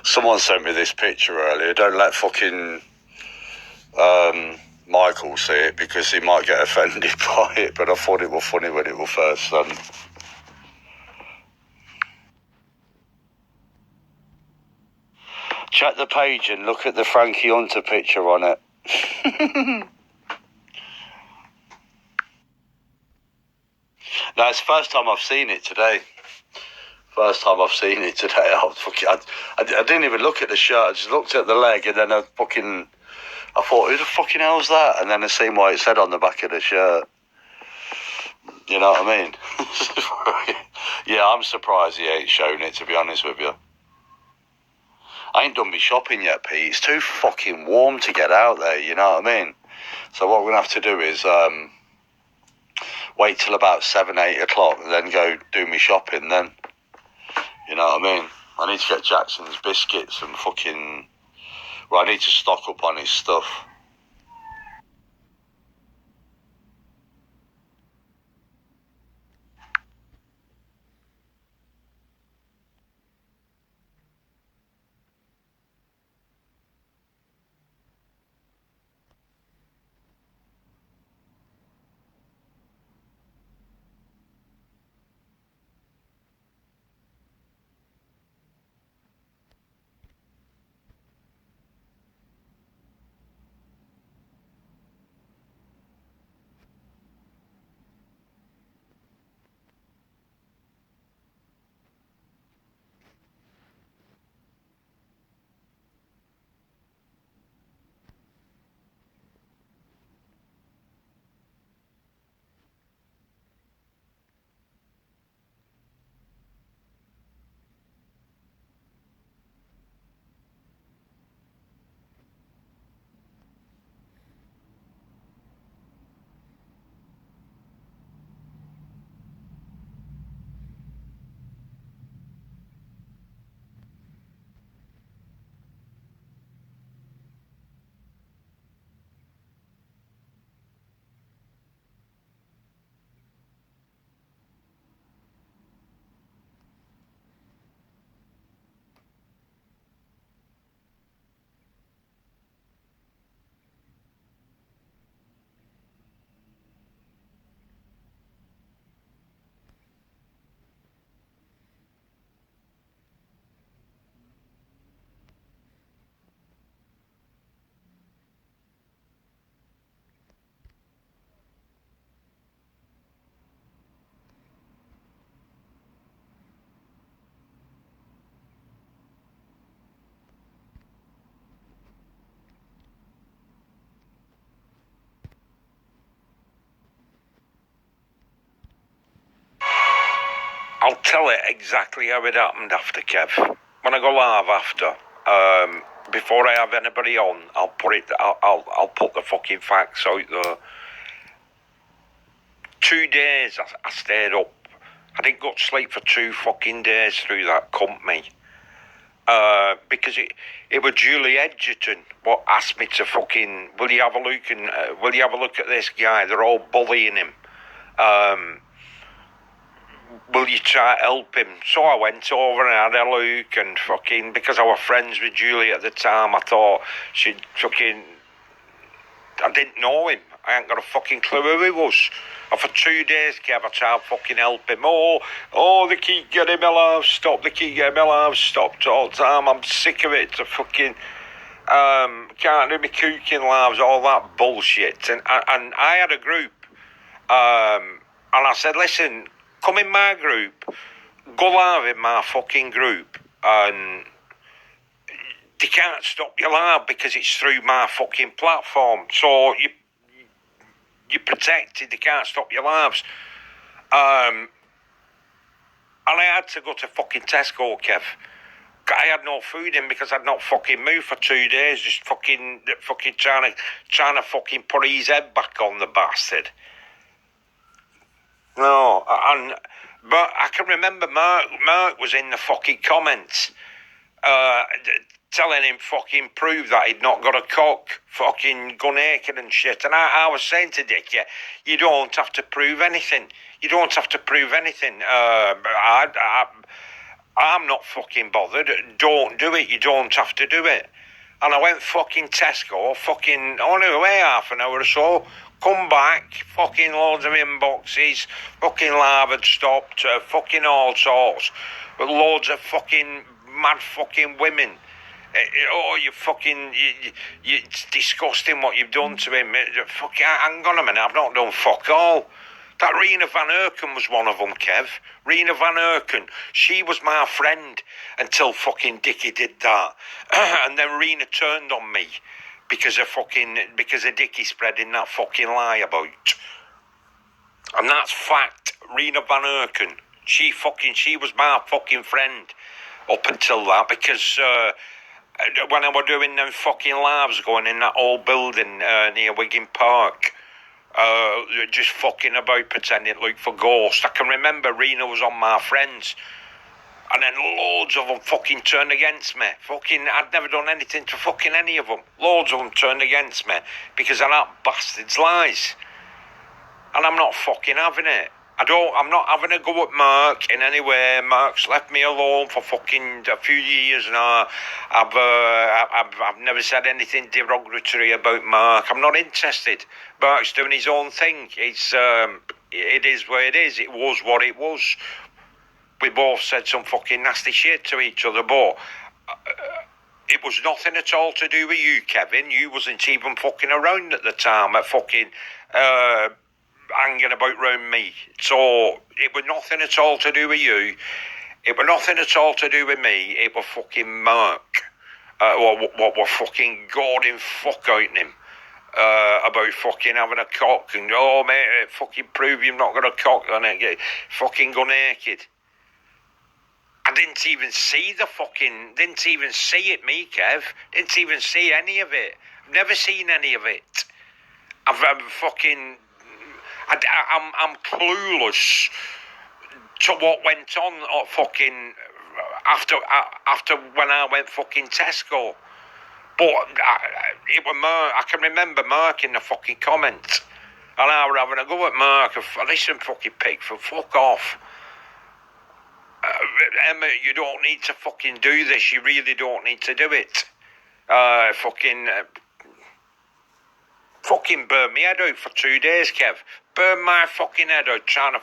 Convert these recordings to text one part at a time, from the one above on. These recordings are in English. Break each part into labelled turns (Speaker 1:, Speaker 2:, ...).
Speaker 1: Someone sent me this picture earlier. Don't let fucking Michael see it because he might get offended by it, but I thought it was funny when it was first done. Check the page and look at the Frankie Hunter picture on it. No, it's the first time I've seen it today. I didn't even look at the shirt. I just looked at the leg and then I thought, who the fucking hell's that? And then I seen what it said on the back of the shirt. You know what I mean? Yeah, I'm surprised he ain't shown it, to be honest with you. I ain't done my shopping yet, Pete. It's too fucking warm to get out there, you know what I mean? So what we're going to have to do is wait till about 7, 8 o'clock and then go do my shopping then. You know what I mean? I need to get Jackson's biscuits and fucking... Well, I need to stock up on his stuff. I'll tell it exactly how it happened after, Kev. When I go live after, before I have anybody on, I'll put the fucking facts out there. 2 days I stayed up. I didn't go to sleep for 2 fucking days through that company. Because it was Julie Edgerton what asked me to fucking, will you have a look at this guy? They're all bullying him. Will you try to help him? So I went over and had a look and fucking, because I was friends with Julie at the time, I thought she'd fucking, I didn't know him. I ain't got a fucking clue who he was. And for 2 days, Kev, I tried to fucking help him. Oh, they keep getting me alive, stop, all the time. I'm sick of it. To fucking, can't do me cooking lives, all that bullshit. And I had a group, and I said, listen, come in my group, go live in my fucking group, and they can't stop you live because it's through my fucking platform. So you're protected, they can't stop your lives. And I had to go to fucking Tesco, Kev. I had no food in because I'd not fucking moved for 2 days, just fucking trying to fucking put his head back on, the bastard. No, but I can remember Mark was in the fucking comments, telling him fucking prove that he'd not got a cock, fucking go naked and shit. And I was saying to Dick, yeah, you don't have to prove anything. I'm not fucking bothered. Don't do it. You don't have to do it. And I went fucking Tesco, fucking only away half an hour or so. Come back, fucking loads of inboxes, fucking live had stopped, fucking all sorts. But loads of fucking mad fucking women. Oh, you fucking, it's disgusting what you've done to him. Fucking, hang on a minute, I've not done fuck all. That Rena Van Erken was one of them, Kev. Rena Van Erken. She was my friend until fucking Dickie did that. And then Rena turned on me because of Dickie spreading that fucking lie about. And that's fact. Rena Van Erken. She was my fucking friend up until that, because when I was doing them fucking lives going in that old building near Wigan Park, just fucking about pretending like for ghosts. I can remember Rena was on my friends, and then loads of them fucking turned against me. Fucking, I'd never done anything to fucking any of them. Loads of them turned against me because of that bastard's lies. And I'm not fucking having it. I'm not having a go at Mark in any way. Mark's left me alone for fucking a few years now. I've never said anything derogatory about Mark. I'm not interested. Mark's doing his own thing. It is what it is. It was what it was. We both said some fucking nasty shit to each other, but it was nothing at all to do with you, Kevin. You wasn't even fucking around at the time at fucking hanging about round me. So it was nothing at all to do with you. It was nothing at all to do with me. It was fucking Mark. What were fucking goading fuck out in him about fucking having a cock, and oh mate, fucking prove you've not got a cock on it. Fucking go naked. I didn't even see it, me, Kev. Didn't even see any of it. Never seen any of it. I'm clueless to what went on fucking after when I went fucking Tesco. But it was Mark. I can remember Mark in the fucking comments, and I were having a go at Mark. Listen, fucking pig, for fuck off. Emma, you don't need to fucking do this. You really don't need to do it. Fucking burn me head out for 2 days, Kev. Burn my fucking head out trying to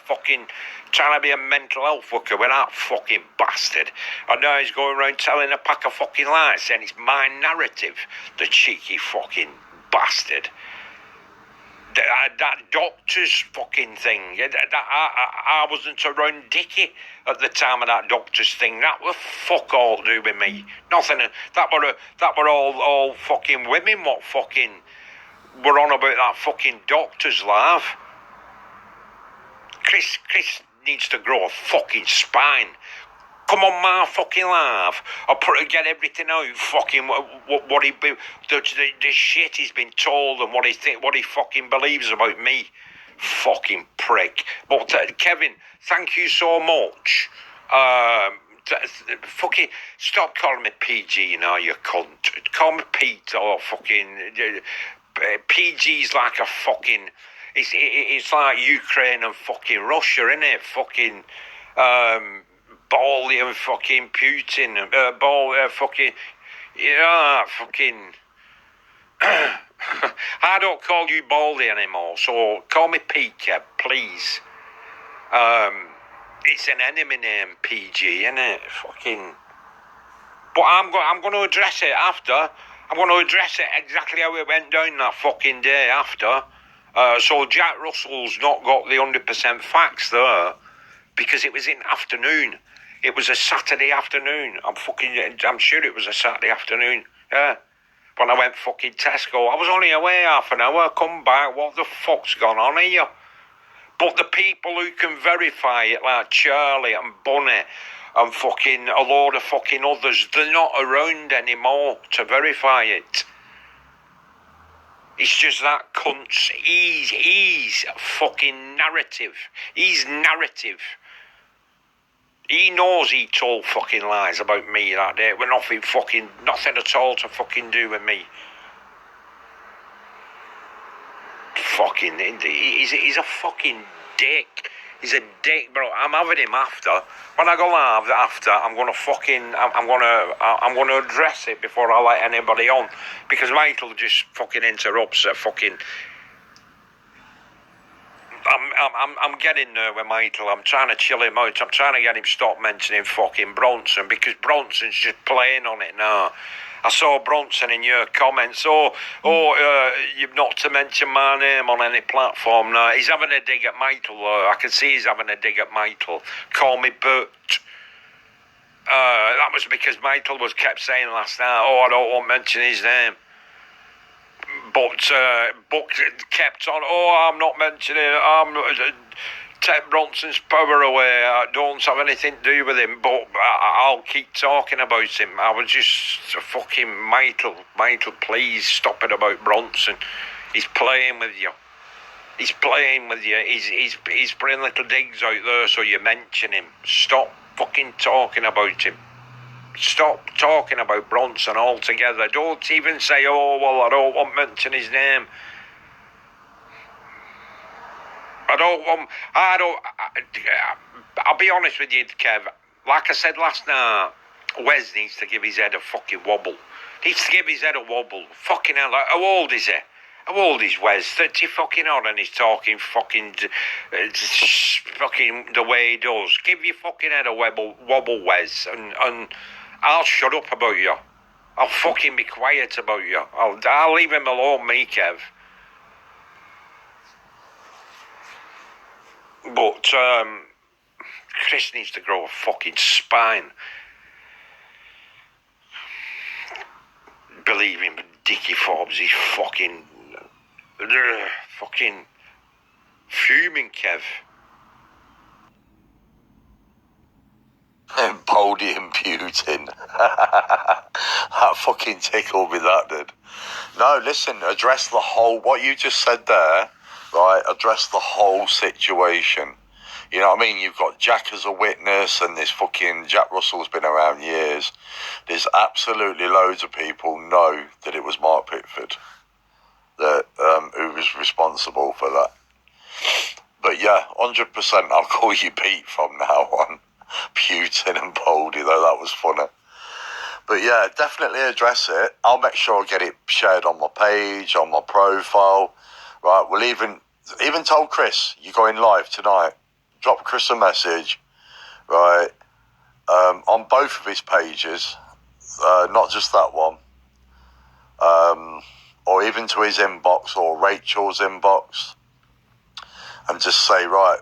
Speaker 1: be a mental health worker with that fucking bastard. And now he's going around telling a pack of fucking lies, saying it's my narrative, the cheeky fucking bastard. That doctor's fucking thing. I wasn't around Dickie at the time of that doctor's thing. That was fuck all to do with me. Nothing. That were all fucking women. What fucking were on about that fucking doctor's laugh. Chris needs to grow a fucking spine. Come on my fucking live. I'll get everything out. Fucking what he the shit he's been told and what he fucking believes about me. Fucking prick. But Kevin, thank you so much. Fucking stop calling me PG now, you cunt. Call me Pete or fucking PG's like a fucking. It's like Ukraine and fucking Russia, isn't it? Fucking Baldy and fucking Putin, fucking, fucking. I don't call you Baldy anymore, so call me Pete, please. It's an enemy name, PG, isn't it? Fucking. But I'm going to address it after. I'm going to address it exactly how it went down that fucking day after. So Jack Russell's not got the 100% facts there, because it was in afternoon. It was a Saturday afternoon. I'm sure it was a Saturday afternoon. Yeah. When I went fucking Tesco. I was only away half an hour. Come back. What the fuck's gone on here? But the people who can verify it, like Charlie and Bunny and fucking a load of fucking others, they're not around anymore to verify it. It's just that cunt's. He's fucking narrative. He's narrative. He knows he told fucking lies about me that day. With nothing at all to fucking do with me. Fucking, he's a fucking dick. He's a dick, bro. I'm having him after. When I go live after, I'm gonna address it before I let anybody on, because Michael just fucking interrupts at fucking. I'm getting there with Michael. I'm trying to chill him out. I'm trying to get him stop mentioning fucking Bronson, because Bronson's just playing on it now. I saw Bronson in your comments. You've not to mention my name on any platform now. He's having a dig at Michael. I can see he's having a dig at Michael. Call me Bert. That was because Michael kept saying last night, I don't want to mention his name. But kept on, I'm not mentioning it, take Bronson's power away, I don't have anything to do with him, but I'll keep talking about him. I was just fucking Michael, please stop it about Bronson. He's playing with you. He's playing with you. He's putting little digs out there so you mention him. Stop fucking talking about him. Stop talking about Bronson altogether. Don't even say, I don't want to mention his name. I'll be honest with you, Kev. Like I said last night, Wes needs to give his head a fucking wobble. Needs to give his head a wobble. Fucking hell, how old is he? How old is Wes? 30 fucking odd, and he's talking fucking the way he does. Give your fucking head a wobble, Wes, and I'll shut up about you. I'll fucking be quiet about you. I'll leave him alone, me, Kev. But Chris needs to grow a fucking spine. Believe him, Dickie Forbes, he's fucking fuming, Kev.
Speaker 2: Baldy and Putin. That fucking tickled me, that did. No, listen, address the whole, what you just said there, right, address the whole situation. You know what I mean? You've got Jack as a witness, and this fucking Jack Russell's been around years. There's absolutely loads of people know that it was Mark Pickford that who was responsible for that. But yeah, 100% I'll call you Pete from now on. Putin and Baldy, though, that was funny. But yeah, definitely address it. I'll make sure I get it shared on my page, on my profile. Right, we'll even told Chris, you're going live tonight. Drop Chris a message, right, on both of his pages, not just that one, or even to his inbox or Rachel's inbox, and just say, right,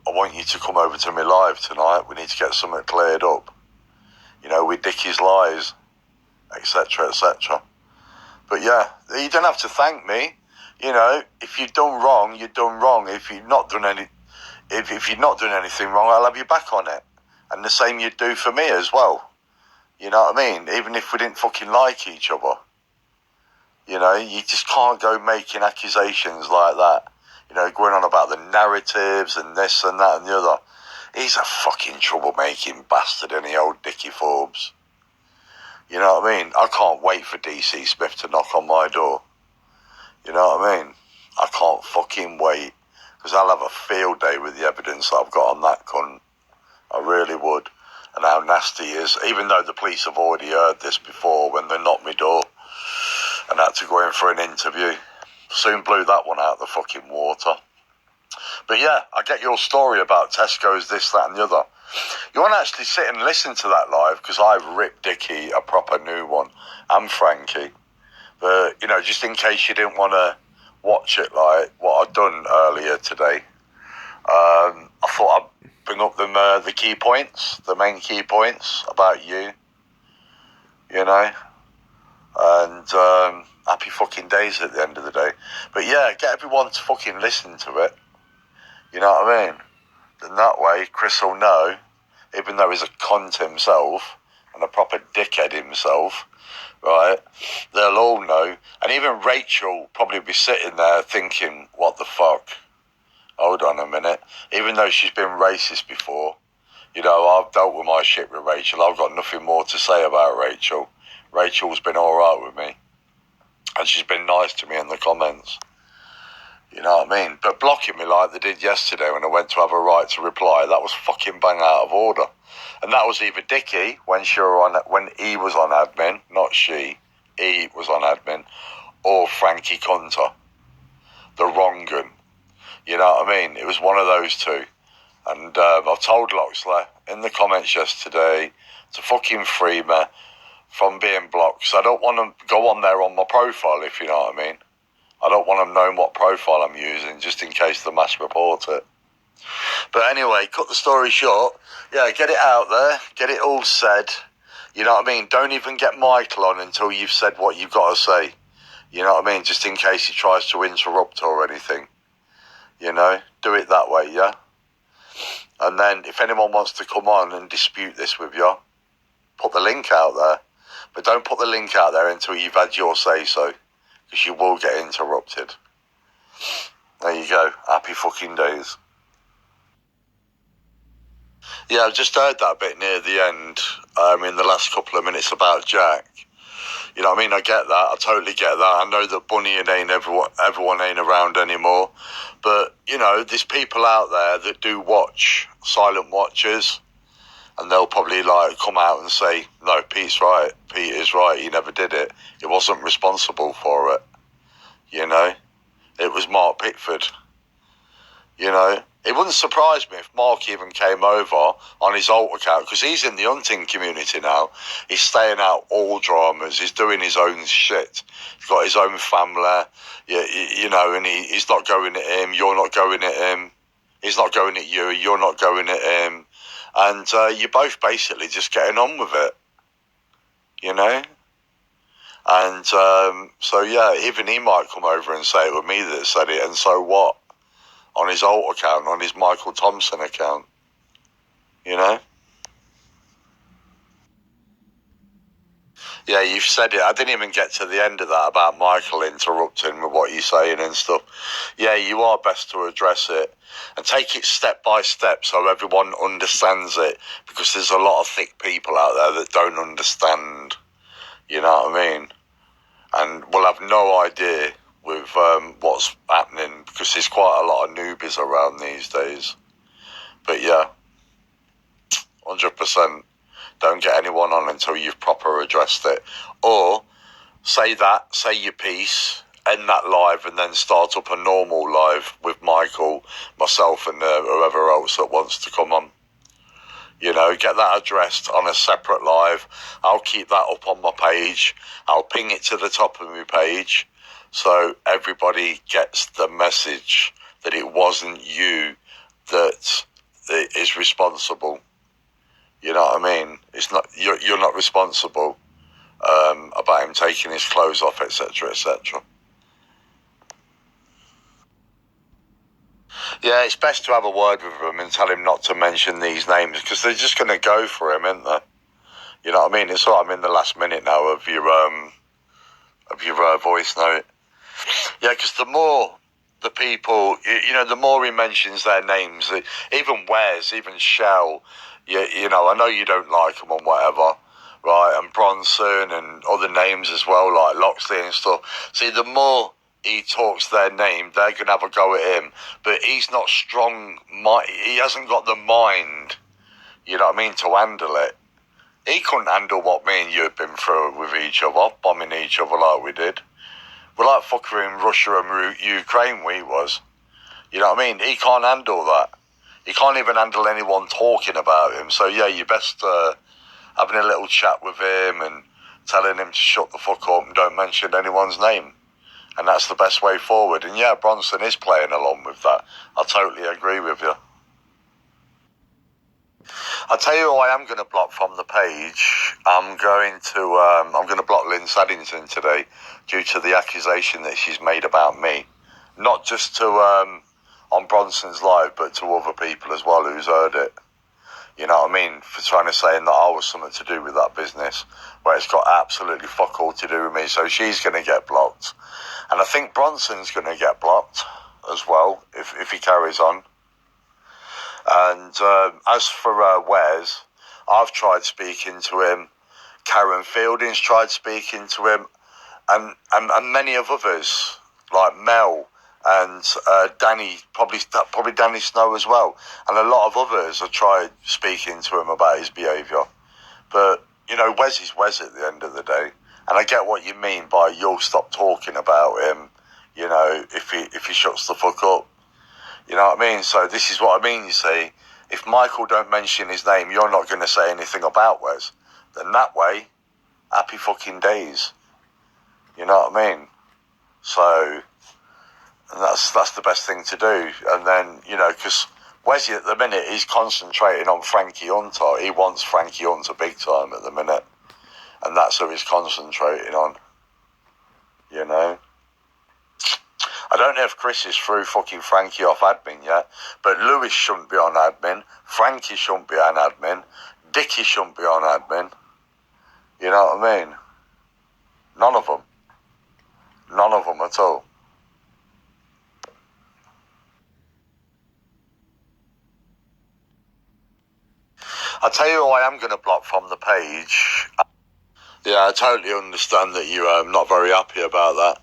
Speaker 2: I want you to come over to me live tonight. We need to get something cleared up, you know, with Dickie's lies, etc., etc. But yeah, you don't have to thank me. You know, if you've done wrong, you've done wrong. If you're not doing anything wrong, I'll have you back on it. And the same you'd do for me as well. You know what I mean? Even if we didn't fucking like each other. You know, you just can't go making accusations like that. You know, going on about the narratives and this and that and the other. He's a fucking troublemaking bastard, isn't he, old Dickie Forbes? You know what I mean? I can't wait for DC Smith to knock on my door. You know what I mean? I can't fucking wait. Because I'll have a field day with the evidence that I've got on that cunt. I really would. And how nasty he is. Even though the police have already heard this before when they knocked my door. And had to go in for an interview. Soon blew that one out of the fucking water. But yeah, I get your story about Tesco's, this, that and the other. You want to actually sit and listen to that live, because I've ripped Dickie a proper new one, and Frankie. But, you know, just in case you didn't want to watch it, like what I'd done earlier today, I thought I'd bring up the key points, the main key points about you, you know, and happy fucking days at the end of the day. But yeah, get everyone to fucking listen to it, you know what I mean? Then that way, Chris will know, even though he's a cunt himself, and a proper dickhead himself, right, they'll all know. And even Rachel probably be sitting there thinking, what the fuck? Hold on a minute. Even though she's been racist before, you know, I've dealt with my shit with Rachel. I've got nothing more to say about Rachel. Rachel's been alright with me. And she's been nice to me in the comments. You know what I mean? But blocking me like they did yesterday when I went to have a right to reply, that was fucking bang out of order. And that was either Dickie when he was on admin, not she, he was on admin, or Frankie Cunter, the wrong gun. You know what I mean? It was one of those two. And I've told Loxley in the comments yesterday to fucking free me from being blocked. So I don't want to go on there on my profile, if you know what I mean. I don't want them knowing what profile I'm using, just in case the mass report it. But anyway, cut the story short. Yeah, get it out there. Get it all said. You know what I mean? Don't even get Michael on until you've said what you've got to say. You know what I mean? Just in case he tries to interrupt or anything. You know? Do it that way, yeah? And then if anyone wants to come on and dispute this with you, put the link out there. But don't put the link out there until you've had your say-so. Because you will get interrupted. There you go. Happy fucking days. Yeah, I've just heard that bit near the end, in the last couple of minutes about Jack. You know what I mean? I get that. I totally get that. I know that Bunny and everyone ain't around anymore. But, you know, there's people out there that do watch, silent watchers. And they'll probably, like, come out and say, no, Pete's right. Pete is right. He never did it. He wasn't responsible for it. You know? It was Mark Pickford. You know? It wouldn't surprise me if Mark even came over on his alt account, because he's in the hunting community now. He's staying out all dramas. He's doing his own shit. He's got his own family, you know, and he's not going at him. You're not going at him. He's not going at you. You're not going at him. And you're both basically just getting on with it, you know? And so, yeah, even he might come over and say it was me that said it, and so what? On his alt account, on his Michael Thompson account, you know? Yeah, you've said it. I didn't even get to the end of that about Michael interrupting with what you're saying and stuff. Yeah, you are best to address it and take it step by step so everyone understands it, because there's a lot of thick people out there that don't understand, you know what I mean? And will have no idea with what's happening, because there's quite a lot of newbies around these days. But yeah, 100%. Don't get anyone on until you've proper addressed it. Or say your piece, end that live, and then start up a normal live with Michael, myself, and whoever else that wants to come on. You know, get that addressed on a separate live. I'll keep that up on my page. I'll ping it to the top of my page so everybody gets the message that it wasn't you that is responsible. You know what I mean? It's not you're not responsible about him taking his clothes off, etc., etc. Yeah, it's best to have a word with him and tell him not to mention these names, because they're just going to go for him, aren't they? You know what I mean? It's all I'm in the last minute now of your voice note. Yeah, because the more the people, you know, the more he mentions their names, even Wes, even Shell, you know, I know you don't like them or whatever, right? And Bronson and other names as well, like Loxley and stuff. See, the more he talks their name, they're going to have a go at him. But he's not strong. He hasn't got the mind, you know what I mean, to handle it. He couldn't handle what me and you had been through with each other, bombing each other like we did. We're like fucking in Russia and Ukraine, we was. You know what I mean? He can't handle that. He can't even handle anyone talking about him. So, yeah, you're best having a little chat with him and telling him to shut the fuck up and don't mention anyone's name. And that's the best way forward. And, yeah, Bronson is playing along with that. I totally agree with you. I'll tell you who I am going to block from the page. I'm going to block Lynn Saddington today due to the accusation that she's made about me. Not just to on Bronson's live, but to other people as well who's heard it. You know what I mean? For trying to say that I was something to do with that business, where it's got absolutely fuck all to do with me. So she's going to get blocked. And I think Bronson's going to get blocked as well if he carries on. And as for Wes, I've tried speaking to him. Karen Fielding's tried speaking to him, and many of others like Mel and Danny, probably Danny Snow as well, and a lot of others have tried speaking to him about his behaviour. But, you know, Wes is Wes at the end of the day, and I get what you mean by you'll stop talking about him, you know, if he shuts the fuck up. You know what I mean? So this is what I mean, you see. If Michael don't mention his name, you're not going to say anything about Wes. Then that way, happy fucking days. You know what I mean? So, and that's the best thing to do. And then, you know, because Wesley at the minute, he's concentrating on Frankie Hunter. He wants Frankie Hunter big time at the minute. And that's who he's concentrating on. You know? I don't know if Chris is through fucking Frankie off admin yet, but Lewis shouldn't be on admin. Frankie shouldn't be on admin. Dickie shouldn't be on admin. You know what I mean? None of them. None of them at all. I'll tell you who I am going to block from the page. Yeah, I totally understand that you're not very happy about that.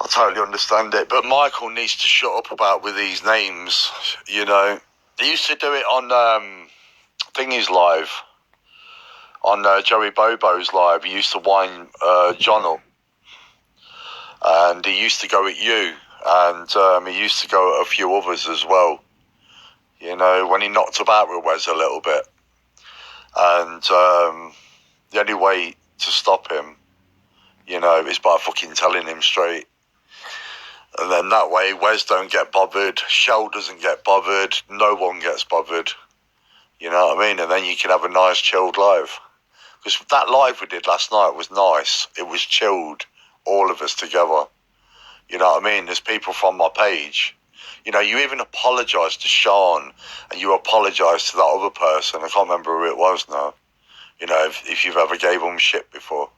Speaker 2: I totally understand it. But Michael needs to shut up about with these names, you know. He used to do it on Thingy's live. On Joey Bobo's live. He used to wind John up. And he used to go at you. And he used to go at a few others as well. You know, when he knocked about with Wes a little bit. And the only way to stop him, you know, is by fucking telling him straight. And then that way, Wes don't get bothered, Shell doesn't get bothered, no one gets bothered. You know what I mean? And then you can have a nice chilled live. Because that live we did last night was nice. It was chilled, all of us together. You know what I mean? There's people from my page. You know, you even apologised to Sean, and you apologised to that other person. I can't remember who it was now. You know, if you've ever gave them shit before.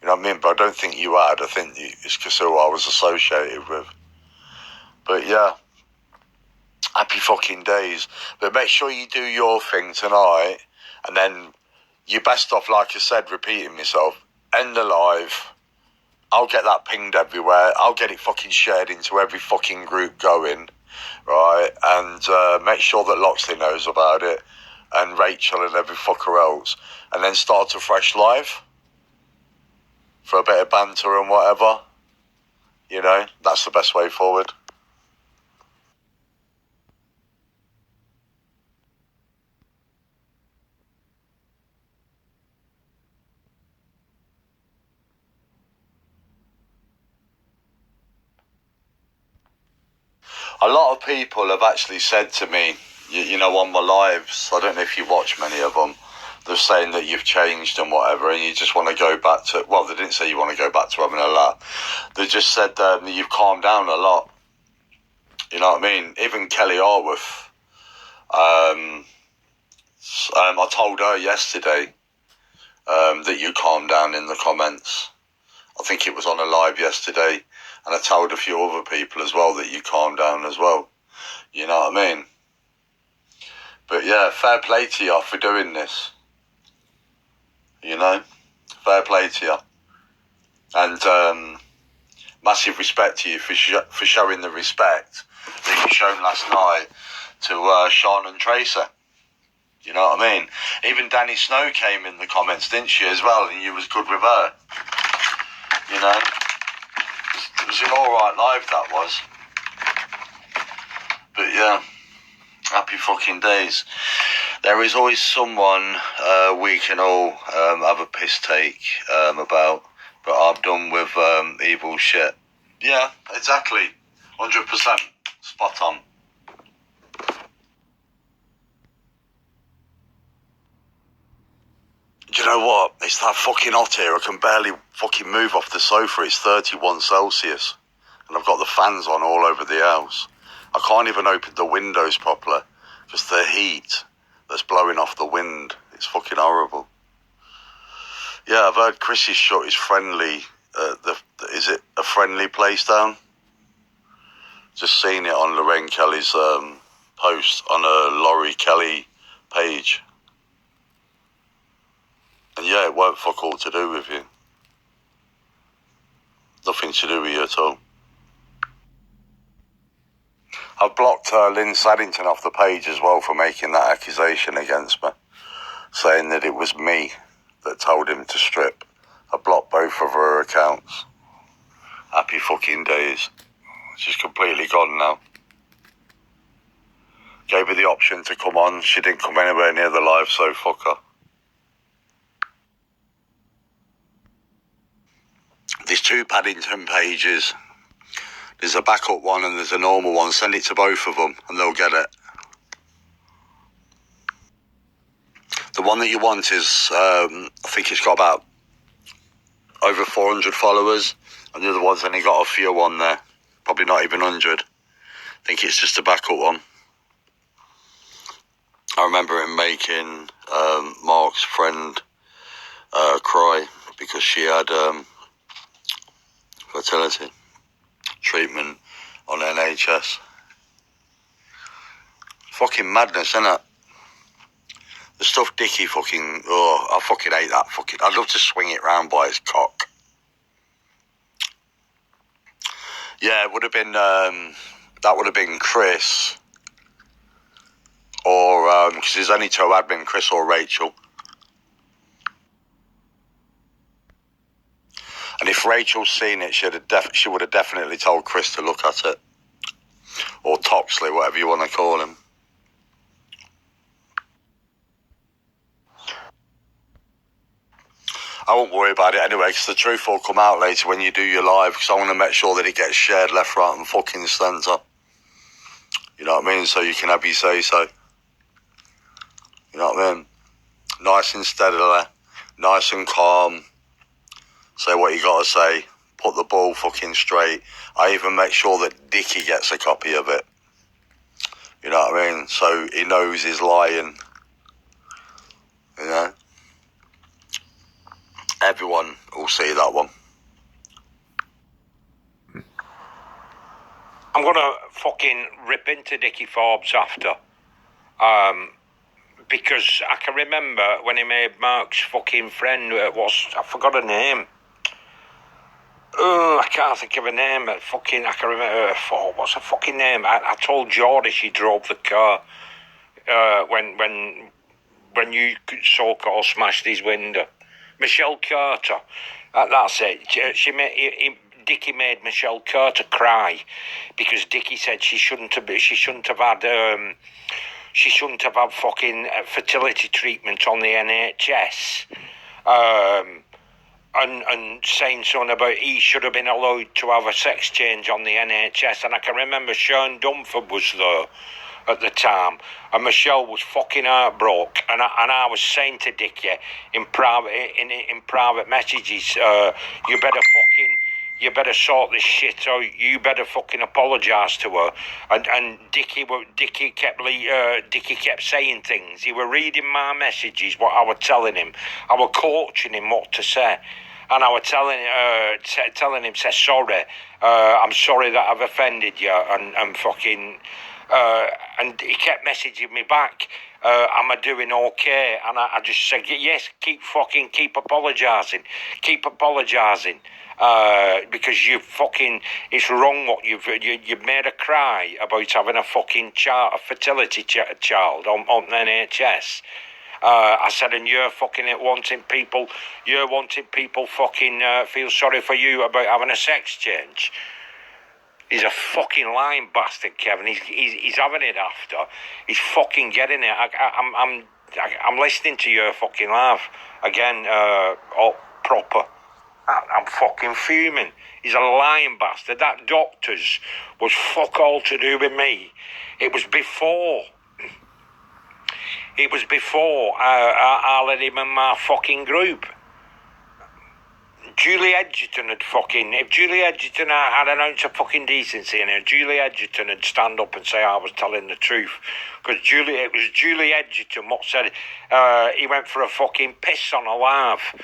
Speaker 2: You know what I mean? But I don't think you had. I think it's because who I was associated with. But yeah, happy fucking days. But make sure you do your thing tonight. And then you're best off, like I said, repeating myself. End the live. I'll get that pinged everywhere. I'll get it fucking shared into every fucking group going. Right? And make sure that Loxley knows about it. And Rachel and every fucker else. And then start a fresh live. For a bit of banter and whatever. You know, that's the best way forward. A lot of people have actually said to me, you know, on my lives, I don't know if you watch many of them, they're saying that you've changed and whatever, and you just want to go back to, well, they didn't say you want to go back to having a laugh. They just said that you've calmed down a lot. You know what I mean? Even Kelly Arworth, I told her yesterday that you calmed down in the comments. I think it was on a live yesterday, and I told a few other people as well that you calmed down as well. You know what I mean? But yeah, fair play to you for doing this. You know? Fair play to you. And massive respect to you for showing the respect that you shown last night to Sean and Tracer. You know what I mean? Even Danny Snow came in the comments, didn't she, as well? And you was good with her. You know? It was an alright live, that was. But yeah, happy fucking days. There is always someone we can all have a piss take about, but I'm done with evil shit. Yeah, exactly. 100%. Spot on. Do you know what? It's that fucking hot here. I can barely fucking move off the sofa. It's 31 Celsius. And I've got the fans on all over the house. I can't even open the windows properly. Just the heat that's blowing off the wind. It's fucking horrible. Yeah, I've heard Chris has shut his friendly... is it a friendly place down? Just seen it on Lorraine Kelly's post on a Laurie Kelly page. And yeah, it won't fuck all to do with you. Nothing to do with you at all. I've blocked Lynn Saddington off the page as well for making that accusation against me, saying that it was me that told him to strip. I blocked both of her accounts. Happy fucking days. She's completely gone now. Gave her the option to come on. She didn't come anywhere near the live, so fuck her. There's two Paddington pages. There's a backup one and there's a normal one. Send it to both of them and they'll get it. The one that you want is, I think it's got about over 400 followers, and the other one's only got a few on there. Probably not even 100. I think it's just a backup one. I remember him making Mark's friend cry because she had fertility treatment on NHS. Fucking madness, isn't it? The stuff Dickie fucking... Oh, I fucking hate that fucking... I'd love to swing it round by his cock. Yeah, it would have been... that would have been Chris. Or... because there's only two admin, Chris or Rachel. And if Rachel's seen it, she would have definitely told Chris to look at it. Or Toxley, whatever you want to call him. I won't worry about it anyway, because the truth will come out later when you do your live, because I want to make sure that it gets shared left, right and fucking centre. You know what I mean? So you can have your say-so. You know what I mean? Nice and steadily, nice and calm. Say what you got to say. Put the ball fucking straight. I even make sure that Dickie gets a copy of it. You know what I mean? So he knows he's lying. You know? Everyone will see that one.
Speaker 1: I'm going to fucking rip into Dickie Forbes after. Because I can remember when he made Mark's fucking friend, I forgot her name. Oh, I can't think of her name. I can remember what's her fucking name? I told Geordie she drove the car when you so-called smashed his window. Michelle Carter. That's it. Dickie made Michelle Carter cry because Dickie said she shouldn't have had fucking fertility treatment on the NHS. And saying something about he should have been allowed to have a sex change on the NHS. And I can remember Sean Dunford was there at the time, and Michelle was fucking heartbroken. And I was saying to Dickie in private messages, you better sort this shit out. You better fucking apologise to her. And Dickie kept saying things. He were reading my messages, what I was telling him. I was coaching him what to say. And I was telling him, say sorry. I'm sorry that I've offended you. And fucking... and he kept messaging me back, am I doing okay? And I just said, yes, keep apologising. Keep apologising. Because it's wrong what you've made her cry about having a fucking a fertility child on the NHS. I said, and you're wanting people fucking feel sorry for you about having a sex change. He's a fucking lying bastard, Kevin. He's having it after. He's fucking getting it. I'm listening to your fucking laugh again. All proper. I'm fucking fuming. He's a lying bastard. That doctor's was fuck all to do with me. It was before I let him in my fucking group. Julie Edgerton if Julie Edgerton had an ounce of fucking decency in her, Julie Edgerton would stand up and say I was telling the truth. Because it was Julie Edgerton what said he went for a fucking piss on a laugh.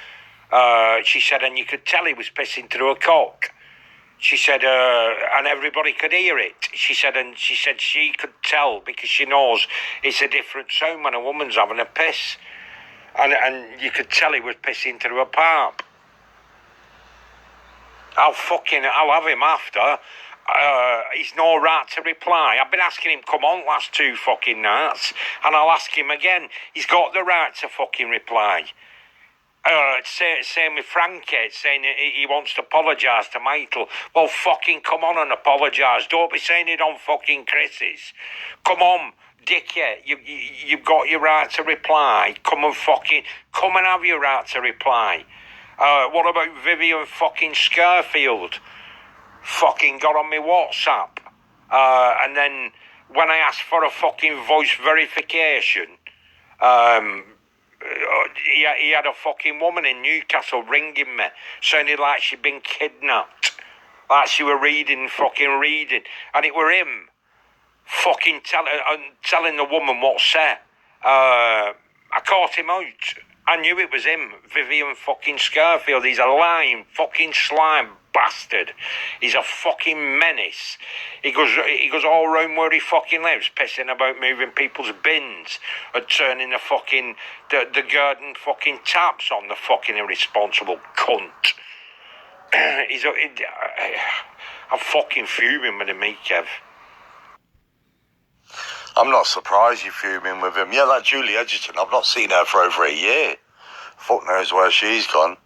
Speaker 1: She said, and you could tell he was pissing through a cock. She said, and everybody could hear it. She said she could tell because she knows it's a different sound when a woman's having a piss. And you could tell he was pissing through a pipe. I'll have him after. he's no right to reply. I've been asking him, come on, last 2 fucking nights, and I'll ask him again. He's got the right to fucking reply. Same with Frankie, saying he wants to apologise to Michael. Well, fucking come on and apologise. Don't be saying it on fucking Chris's. Come on, dickhead. You've got your right to reply. Come and have your right to reply. What about Vivian fucking Scarfield? Fucking got on my WhatsApp. And then when I asked for a fucking voice verification, he had a fucking woman in Newcastle ringing me, sounding like she'd been kidnapped, like she were reading, and it were him, fucking telling the woman what said. I caught him out. I knew it was him, Vivian fucking Scarfield. He's a lying fucking slime bastard. He's a fucking menace. He goes all round where he fucking lives, pissing about moving people's bins and turning the garden fucking taps on, the fucking irresponsible cunt. I'm fucking fuming with him, mate, Kev.
Speaker 2: I'm not surprised you're fuming with him. Yeah, that Julie Edgerton, I've not seen her for over a year. Fuck knows where she's gone.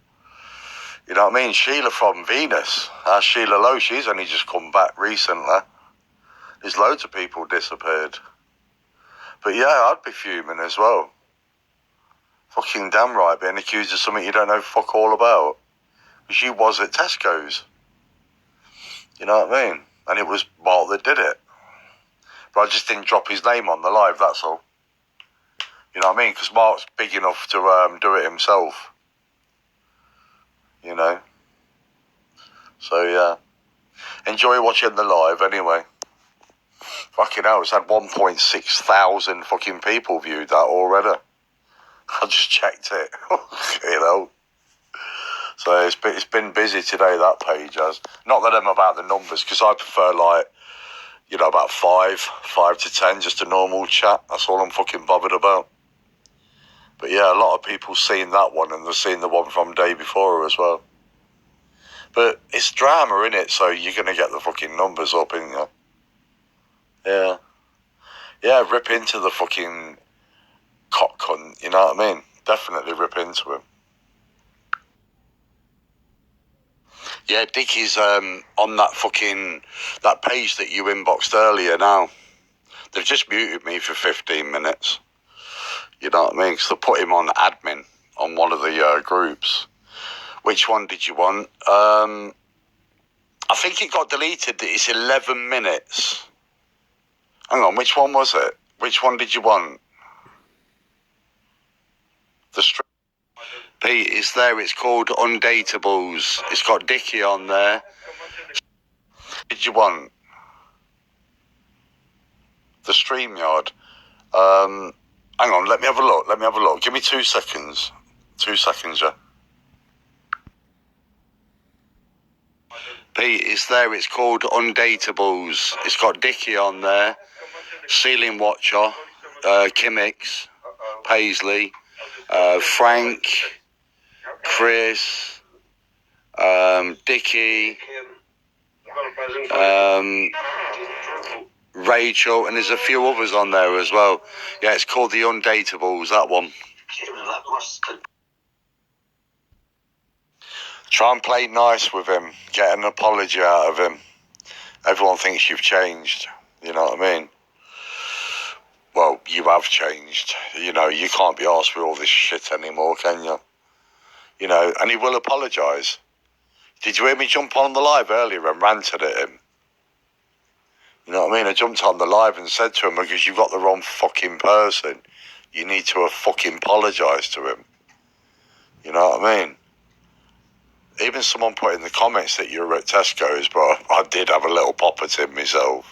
Speaker 2: You know what I mean? Sheila from Venus. Sheila Lowe, she's only just come back recently. There's loads of people disappeared. But yeah, I'd be fuming as well. Fucking damn right, being accused of something you don't know fuck all about. Because you was at Tesco's. You know what I mean? And it was Mark that did it. But I just didn't drop his name on the live, that's all. You know what I mean? Because Mark's big enough to do it himself. You know? So, yeah. Enjoy watching the live, anyway. Fucking hell, it's had 1.6 thousand fucking people viewed that already. I just checked it. You know? So it's been busy today, that page has. Not that I'm about the numbers, because I prefer, like, you know, about 5 to 10, just a normal chat. That's all I'm fucking bothered about. But yeah, a lot of people seen that one, and they've seen the one from day before as well. But it's drama, innit? So you're going to get the fucking numbers up, ain't you? Yeah. Yeah, rip into the fucking cock cunt, you know what I mean? Definitely rip into him. Yeah, Dickie's on that page that you inboxed earlier now. They've just muted me for 15 minutes. You know what I mean? Because they put him on admin on one of the groups. Which one did you want? I think it got deleted. It's 11 minutes. Hang on, which one was it? Which one did you want? The stream. Pete, it's there. It's called Undateables. It's got Dickie on there. What did you want? The StreamYard. Hang on, let me have a look. Give me 2 seconds. 2 seconds, yeah. Pete, it's there. It's called Undateables. It's got Dickie on there. Ceiling Watcher. Kimmix. Paisley. Frank. Chris. Dickie. Rachel, and there's a few others on there as well. Yeah, it's called the Undateables, that one. Try and play nice with him. Get an apology out of him. Everyone thinks you've changed. You know what I mean? Well, you have changed. You know, you can't be arsed with all this shit anymore, can you? You know, and he will apologise. Did you hear me jump on the live earlier and ranted at him? You know what I mean? I jumped on the live and said to him, because you've got the wrong fucking person. You need to have fucking apologised to him. You know what I mean? Even someone put in the comments that you were at Tesco's, but I did have a little pop at him myself.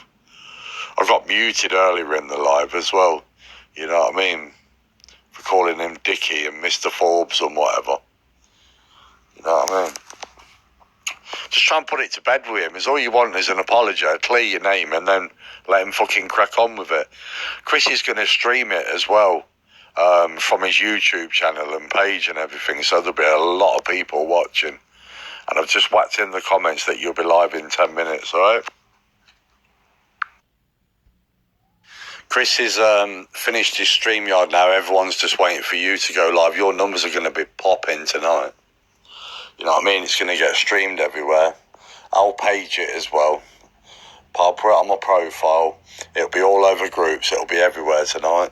Speaker 2: I got muted earlier in the live as well. You know what I mean? For calling him Dickie and Mr. Forbes and whatever. You know what I mean? Just try and put it to bed with him. Is all you want is an apology, clear your name, and then let him fucking crack on with it. Chris is going to stream it as well from his YouTube channel and page and everything, so there'll be a lot of people watching. And I've just whacked in the comments that you'll be live in 10 minutes, all right? Chris is finished his StreamYard now. Everyone's just waiting for you to go live. Your numbers are going to be popping tonight. You know what I mean? It's going to get streamed everywhere. I'll page it as well. I'll put it on my profile. It'll be all over groups. It'll be everywhere tonight.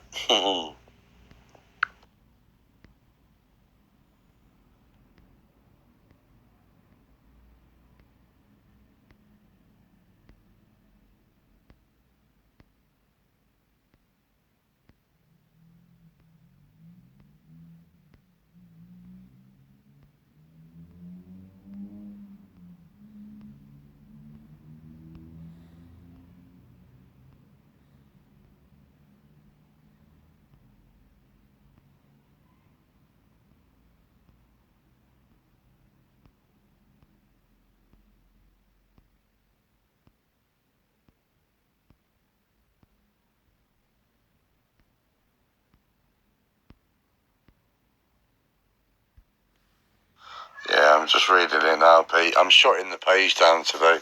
Speaker 2: Yeah, I'm just reading it now, Pete. I'm shutting the page down today,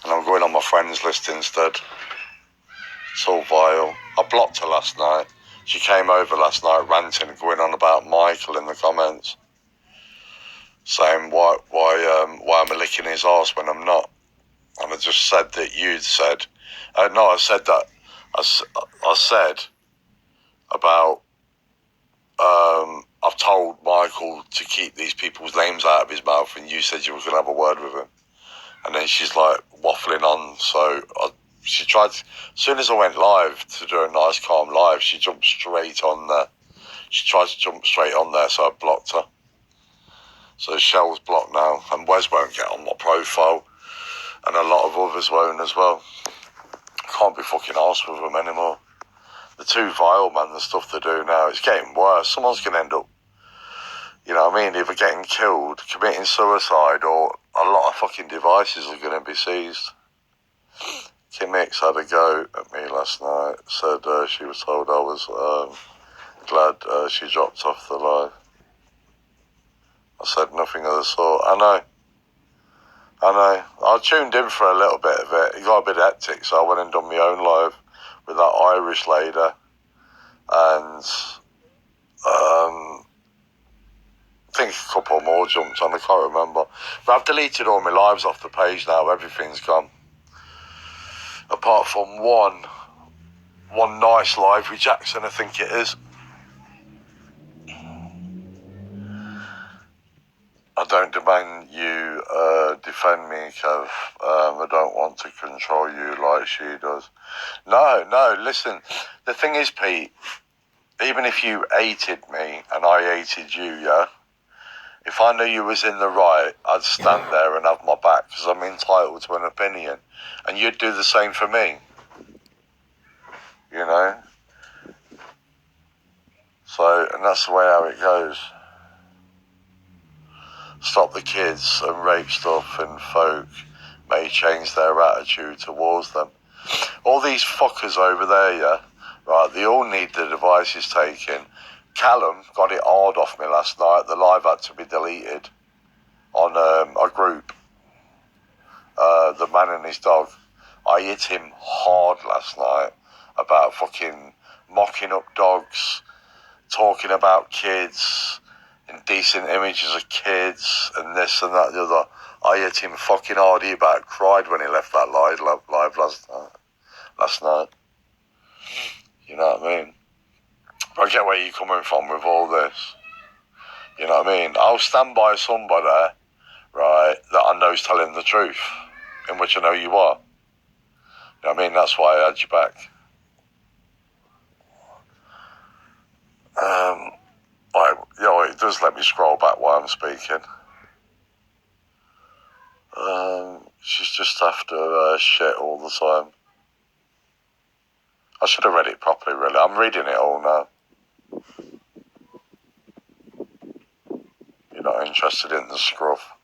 Speaker 2: and I'm going on my friends list instead. It's all vile. I blocked her last night. She came over last night ranting and going on about Michael in the comments, saying why am I licking his arse when I'm not? And I just said that you'd said. No, I said that. I said about I've told Michael to keep these people's names out of his mouth, and you said you were going to have a word with him. And then she's like waffling on. So she tried, as soon as I went live to do a nice calm live, she jumped straight on there. She tried to jump straight on there, so I blocked her. So Shell's blocked now, and Wes won't get on my profile, and a lot of others won't as well. I can't be fucking arsed with them anymore. They're too vile, man, the stuff they do now. It's getting worse. Someone's going to end up, you know what I mean, either getting killed, committing suicide, or a lot of fucking devices are going to be seized. Kim Hicks had a go at me last night. Said she was told I was glad she dropped off the live. I said nothing of the sort. I know. I tuned in for a little bit of it. It got a bit hectic, so I went and done my own live with that Irish lady. And I think a couple more jumped on, I can't remember. But I've deleted all my lives off the page now. Everything's gone. Apart from one nice live with Jackson, I think it is. I don't demand you defend me, Kev. I don't want to control you like she does. No, listen. The thing is, Pete, even if you hated me and I hated you, yeah, if I knew you was in the right, I'd stand there and have my back, because I'm entitled to an opinion. And you'd do the same for me. You know? So, and that's the way how it goes. Stop the kids and rape stuff, and folk may change their attitude towards them. All these fuckers over there, yeah, right, they all need the devices taken. Callum got it hard off me last night. The live had to be deleted on a group. The man and his dog. I hit him hard last night about fucking mocking up dogs, talking about kids, indecent images of kids, and this and that and the other. I hit him fucking hard. He about cried when he left that live last night. You know what I mean? I get where you're coming from with all this. You know what I mean? I'll stand by somebody, right, that I know's telling the truth, in which I know you are. You know what I mean? That's why I had you back. It does let me scroll back while I'm speaking. She's just after shit all the time. I should have read it properly, really. I'm reading it all now. You're not interested in the scruff.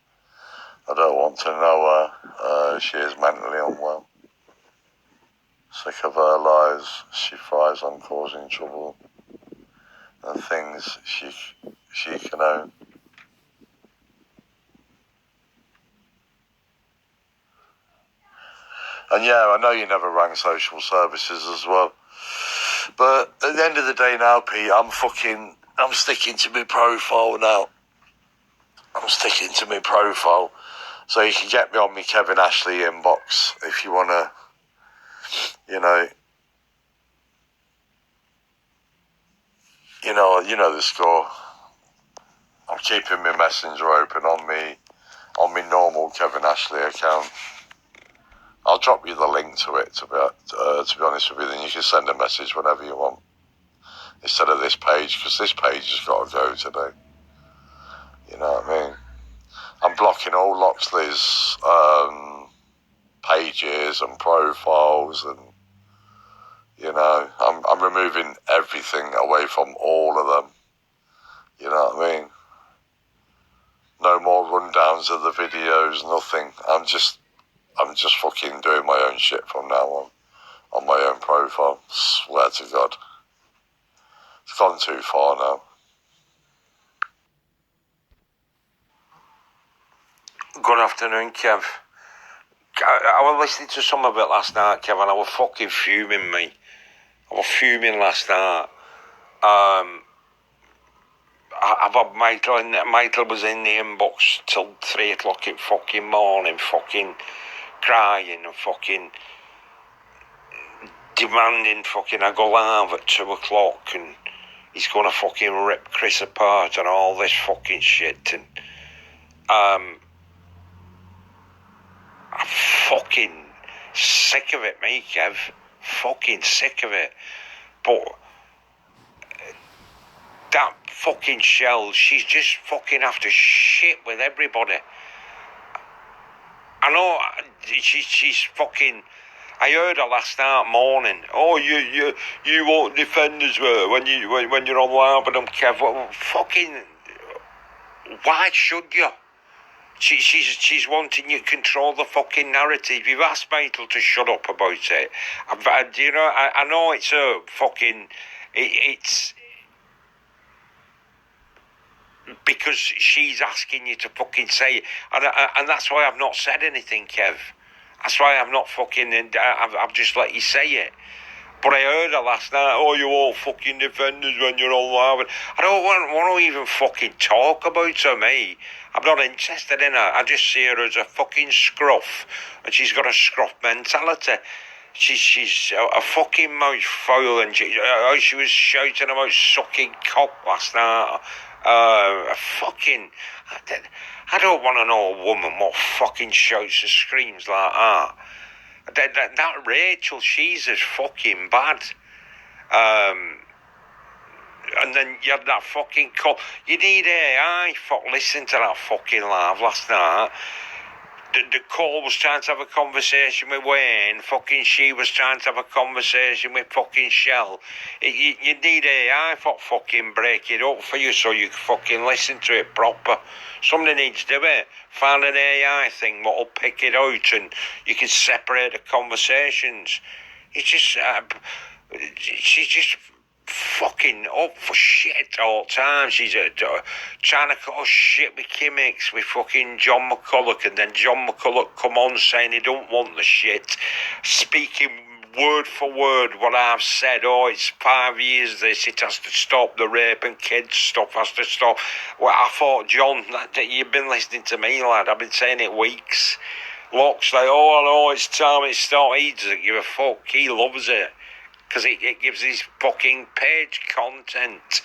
Speaker 2: I don't want to know her. She is mentally unwell. Sick of her lies. She thrives on causing trouble and things she can own. And yeah, I know you never rang social services as well. But at the end of the day now, Pete, I'm sticking to my profile now. I'm sticking to my profile. So you can get me on my Kevin Ashley inbox if you want to, you know the score. I'm keeping my messenger open on my normal Kevin Ashley account. I'll drop you the link to it, to be honest with you, then you can send a message whenever you want, instead of this page, because this page has got to go today. You know what I mean? I'm blocking all Loxley's pages and profiles, and, you know, I'm removing everything away from all of them. You know what I mean? No more rundowns of the videos, nothing. I'm just fucking doing my own shit from now on my own profile. Swear to God. It's gone too far now.
Speaker 1: Good afternoon, Kev. I was listening to some of it last night, Kev, and I was fucking fuming, mate. I was fuming last night. I've had Michael, and Michael was in the inbox till 3 o'clock in fucking morning, fucking crying and fucking demanding fucking I go live at 2 o'clock and he's gonna fucking rip Chris apart and all this fucking shit. And I'm fucking sick of it, mate, Kev. Fucking sick of it. But that fucking Shell, she's just fucking after shit with everybody. I know she's fucking. I heard her last night morning. Oh, you won't defend us when you're on live with them, Kev. Well, fucking, why should you? She's wanting you to control the fucking narrative. You've asked Michael to shut up about it. I know it's a fucking. It's because she's asking you to fucking say it, and that's why I've not said anything, Kev. That's why I've not fucking. I've just let you say it. But I heard her last night. Oh, you won't fucking defend us when you're on live. I don't want to even fucking talk about her, mate. I'm not interested in her. I just see her as a fucking scruff, and she's got a scruff mentality. She's a fucking mouthful, and she was shouting about sucking cock last night. Fucking, I don't want to know a woman what fucking shouts and screams like that. That Rachel, she's as fucking bad. And then you had that fucking call. You need AI. Fuck, listen to that fucking live last night. The call was trying to have a conversation with Wayne. Fucking she was trying to have a conversation with fucking Shell. You need AI for fucking break it up for you so you can fucking listen to it proper. Somebody needs to do it. Find an AI thing that'll pick it out and you can separate the conversations. It's just, she's just fucking up for shit all the time. She's trying to cause shit with Kimmicks with fucking John McCulloch, and then John McCulloch come on saying he don't want the shit, speaking word for word what I've said. Oh, it's 5 years this, it has to stop, the rape and kids stuff has to stop. Well, I thought, John, you've been listening to me, lad. I've been saying it weeks. Locke's like, oh, I know, it's time it starts. He doesn't give a fuck. He loves it. Because it gives his fucking page content.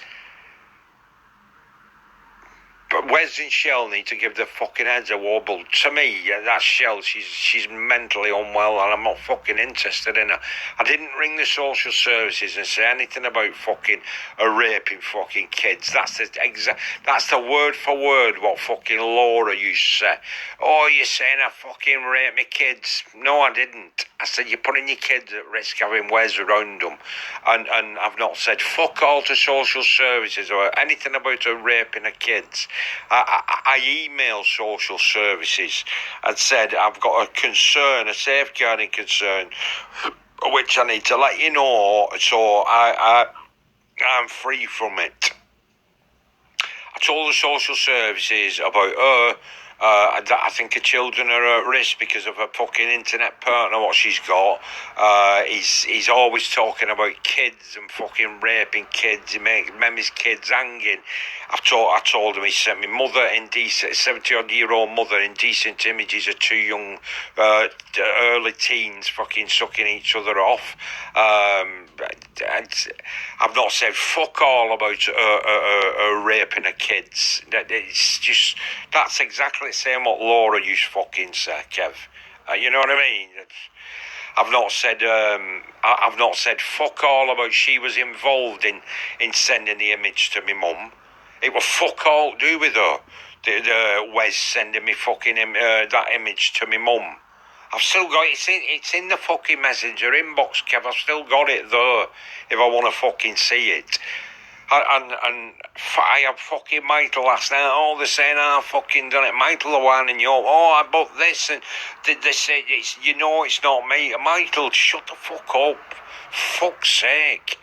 Speaker 1: But Wes and Shell need to give the fucking heads a wobble. To me, that Shell, she's mentally unwell and I'm not fucking interested in her. I didn't ring the social services and say anything about fucking raping fucking kids. That's the word for word what fucking Laura used to say. Oh, you're saying I fucking raped my kids. No, I didn't. I said you're putting your kids at risk having Wes around them. And I've not said fuck all to social services or anything about her raping her kids. I emailed social services and said I've got a concern, a safeguarding concern, which I need to let you know, so I'm free from it. I told the social services about her I think her children are at risk because of her fucking internet partner, what she's got. He's always talking about kids and fucking raping kids. He makes his kids hanging. I told him he sent me mother indecent, 70-odd-year-old mother indecent images of 2 young, early teens fucking sucking each other off. I've not said fuck all about raping her kids. It's just, that's exactly the same what Laura used to fucking say, Kev. You know what I mean? I've not said fuck all about she was involved in sending the image to me mum. It was fuck all to do with her. The Wes sending me fucking that image to me mum. I've still got it. It's in the fucking messenger inbox, Kev. I've still got it there if I want to fucking see it. And I had fucking Michael last night. Oh, they're saying I fucking done it. Michael the one in your. Oh, I bought this, and they said it's. You know, it's not me. Michael, shut the fuck up. Fuck's sake.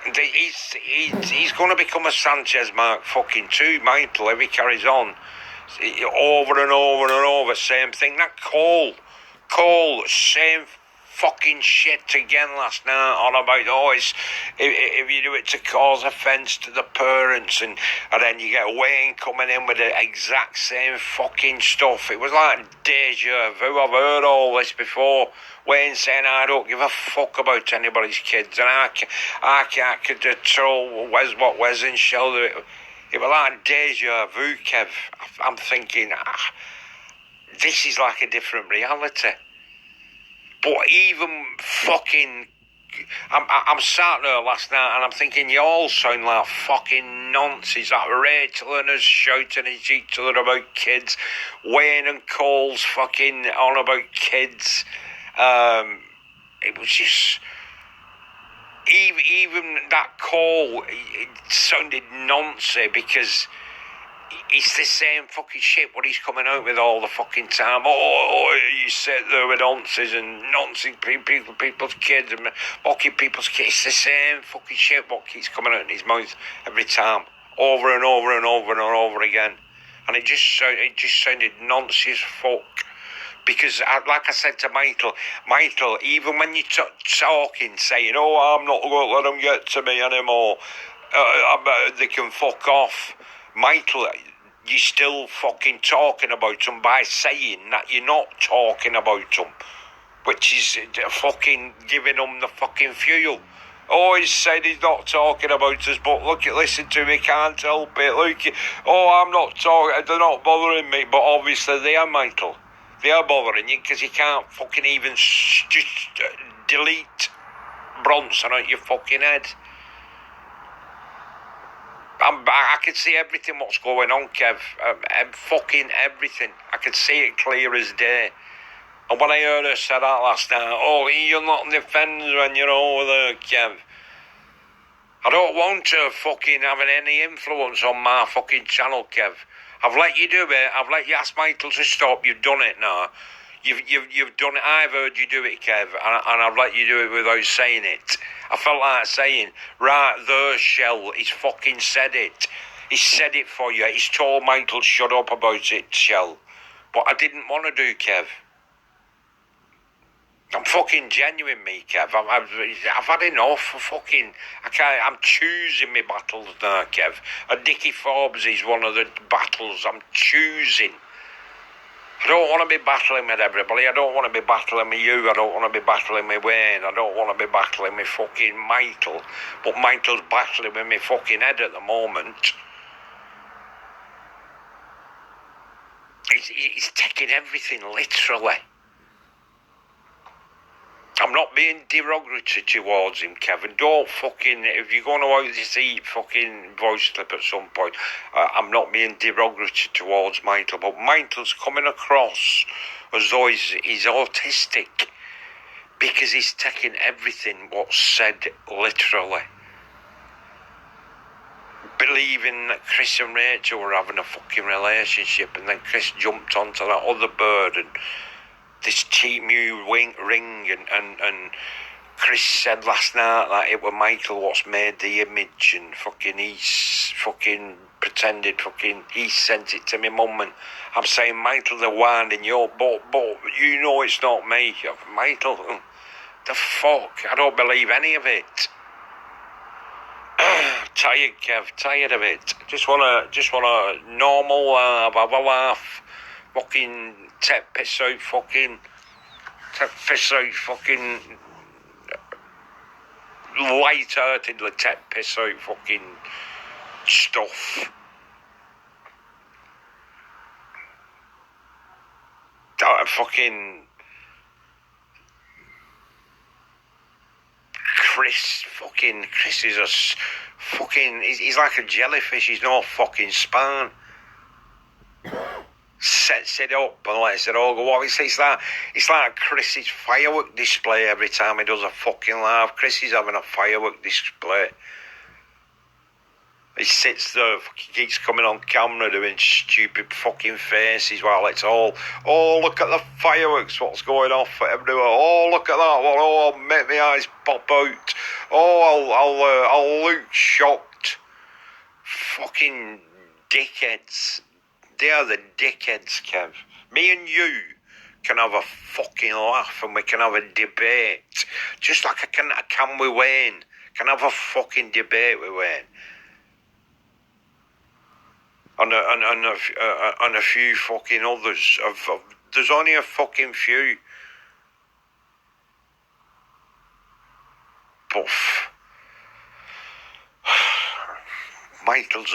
Speaker 1: He's going to become a Sanchez Mark fucking 2, Michael, if he carries on. Over and over and over, same thing. That Cole, same fucking shit again last night on about, if you do it to cause offence to the parents, and then you get Wayne coming in with the exact same fucking stuff. It was like deja vu. I've heard all this before. Wayne saying, I don't give a fuck about anybody's kids, and I could tell what Wes and Sheldon. It was like deja vu, Kev. I'm thinking, this is like a different reality. But even fucking, I'm sat there last night and I'm thinking, you all sound like fucking nonsense. Like Rachel and us shouting at each other about kids. Wayne and Cole's fucking on about kids. It was just, even that Cole, it sounded nonsense because it's the same fucking shit what he's coming out with all the fucking time. You sit there with nonsense and nonsense people's kids and mocking people's kids. It's the same fucking shit what keeps coming out in his mouth every time, over and over and over and over again. And it just sounded nonsense as fuck. Because, like I said to Michael, even when you're talking, saying, I'm not going to let them get to me anymore, they can fuck off. Michael, you're still fucking talking about them by saying that you're not talking about them, which is fucking giving them the fucking fuel. He said he's not talking about us, but listen to me, can't help it. Look, I'm not talking, they're not bothering me, but obviously they are, Michael. They are bothering you because you can't fucking even just delete Bronson out your fucking head. I can see everything what's going on, Kev. Fucking everything. I can see it clear as day. And when I heard her say that last night, you're not in the fence when you're over there, Kev. I don't want her fucking having any influence on my fucking channel, Kev. I've let you do it. I've let you ask Michael to stop. You've done it now. You've done it. I've heard you do it, Kev, and I've let you do it without saying it. I felt like saying, right there, Shell, he's fucking said it. He said it for you. He's told Michael shut up about it, Shell. But I didn't want to do, Kev. I'm fucking genuine, me, Kev. I've had enough. I'm choosing my battles now, Kev. And Dickie Forbes is one of the battles I'm choosing. I don't want to be battling with everybody. I don't want to be battling with you. I don't want to be battling with Wayne. I don't want to be battling with fucking Michael. But Michael's battling with me fucking head at the moment. He's taking everything literally. I'm not being derogatory towards him, Kevin. Don't fucking, if you're going to out this fucking voice clip at some point, I'm not being derogatory towards Michael, but Michael's coming across as though he's autistic because he's taking everything what's said literally. Believing that Chris and Rachel were having a fucking relationship, and then Chris jumped onto that other bird and this cheap new ring, and Chris said last night that it was Michael what's made the image, and fucking he's fucking pretended fucking he sent it to me mum, and I'm saying, Michael, they're winding you up, but you know it's not me. Michael, the fuck? I don't believe any of it. Tired, Kev, tired of it. Just wanna normal laugh, have a laugh. Fucking take piss out fucking light-heartedly take piss out fucking stuff. Fucking Chris is a fucking, he's like a jellyfish, he's no fucking span. Sets it up and lets it all go off. It's like Chris's firework display every time he does a fucking laugh. Chris is having a firework display. He sits there, keeps coming on camera doing stupid fucking faces while it's all, oh, look at the fireworks, what's going off everywhere. Oh, look at that one. Oh, I'll make my eyes pop out. Oh, I'll look shocked. Fucking dickheads. They are the dickheads, Kev. Me and you can have a fucking laugh and we can have a debate. Just like I can with Wayne. Can have a fucking debate with Wayne. And a few fucking others. There's only a fucking few. But Michael's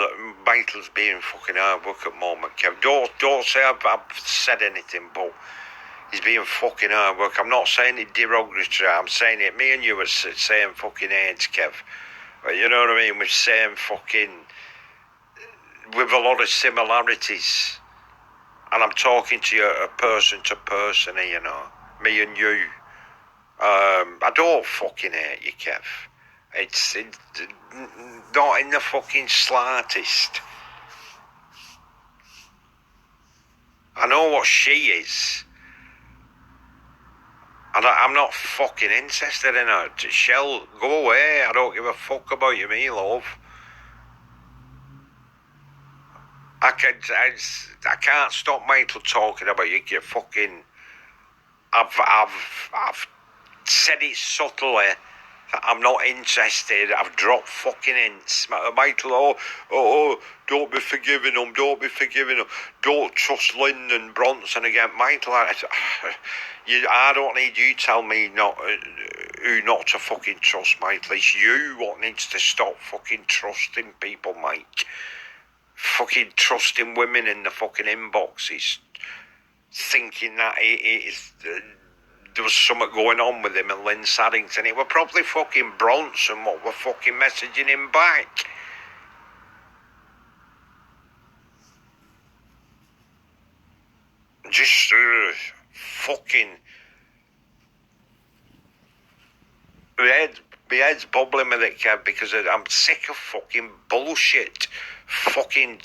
Speaker 1: being fucking hard work at the moment, Kev. Don't say I've said anything, but he's being fucking hard work. I'm not saying it derogatory, I'm saying it. Me and you are saying fucking AIDS, Kev. You know what I mean? We're saying fucking, with a lot of similarities. And I'm talking to you person to person here, you know. Me and you. I don't fucking hate you, Kev. It's not in the fucking slightest. I know what she is. And I'm not fucking interested in her. Shell, go away. I don't give a fuck about you, me love. I can't stop Michael talking about you. You fucking. I've said it subtly that I'm not interested. I've dropped fucking hints. Michael, don't be forgiving them. Don't be forgiving them. Don't trust Lynn and Bronson again. Michael, I don't need you tell me who not to fucking trust, Michael. It's you what needs to stop fucking trusting people, Mike. Fucking trusting women in the fucking inboxes. Thinking that there was something going on with him and Lynn Saddington. It were probably fucking Bronson what were fucking messaging him back. Just fucking. My head's bubbling with it, Kev, because I'm sick of fucking bullshit. Fucking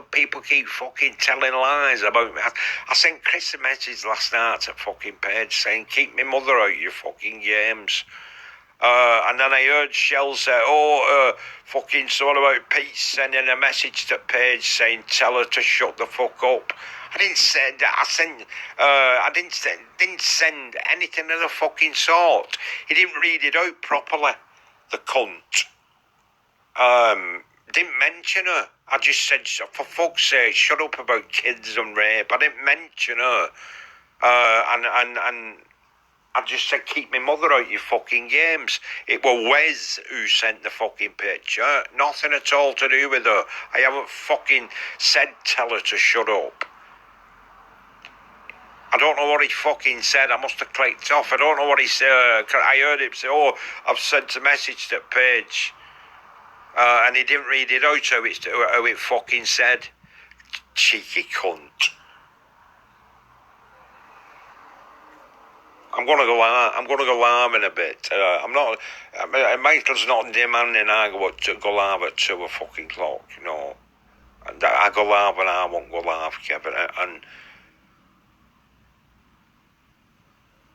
Speaker 1: people keep fucking telling lies about me. I sent Chris a message last night at fucking Page saying, keep my mother out of your fucking games. And then I heard Shell say, fucking someone about Pete sending a message to Page saying, tell her to shut the fuck up. I didn't send anything of the fucking sort. He didn't read it out properly, the cunt. Didn't mention her. I just said, for fuck's sake, shut up about kids and rape. I didn't mention her. And I just said, keep my mother out of your fucking games. It were Wes who sent the fucking picture. Nothing at all to do with her. I haven't fucking said tell her to shut up. I don't know what he fucking said. I must have clicked off. I don't know what he said. I heard him say, I've sent a message to Paige. And he didn't read it out how it fucking said. Cheeky cunt. I'm gonna go live in a bit. Michael's not demanding I go live at 2 fucking o'clock, you know. And I go live and I won't go live, Kevin. And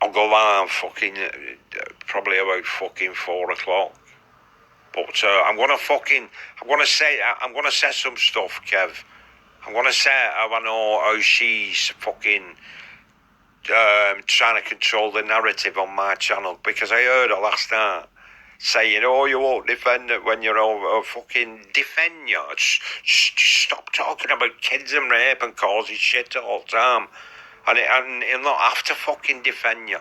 Speaker 1: I'll go live fucking probably about fucking 4 o'clock. But I'm gonna say some stuff, Kev. I'm gonna say how I know how she's fucking trying to control the narrative on my channel, because I heard her last night saying, "Oh, you won't defend it when you're over." Fucking defend you. Just stop talking about kids and rape and causing shit all the time, and he'll not have to fucking defend you.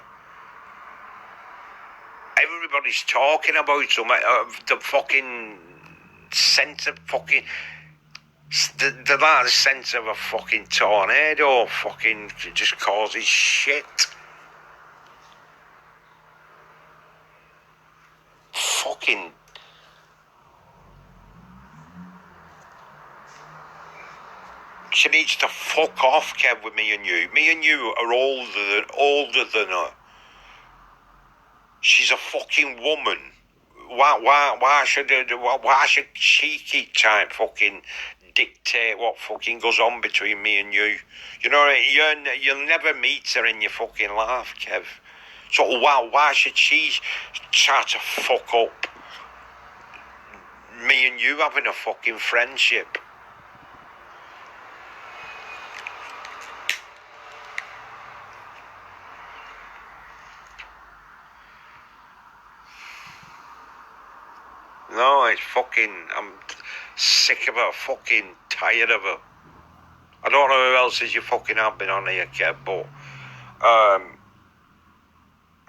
Speaker 1: Everybody's talking about some the fucking sense of fucking the sense of a fucking tornado fucking just causes shit. Fucking she needs to fuck off, Kev, with me and you. Me and you are older than her. She's a fucking woman. Why should she keep trying to fucking dictate what fucking goes on between me and you? You know, you'll never meet her in your fucking life, Kev. So why should she try to fuck up me and you having a fucking friendship? No, it's fucking... I'm sick of her, fucking tired of her. I don't know who else is you fucking have been on here, Kev, but... I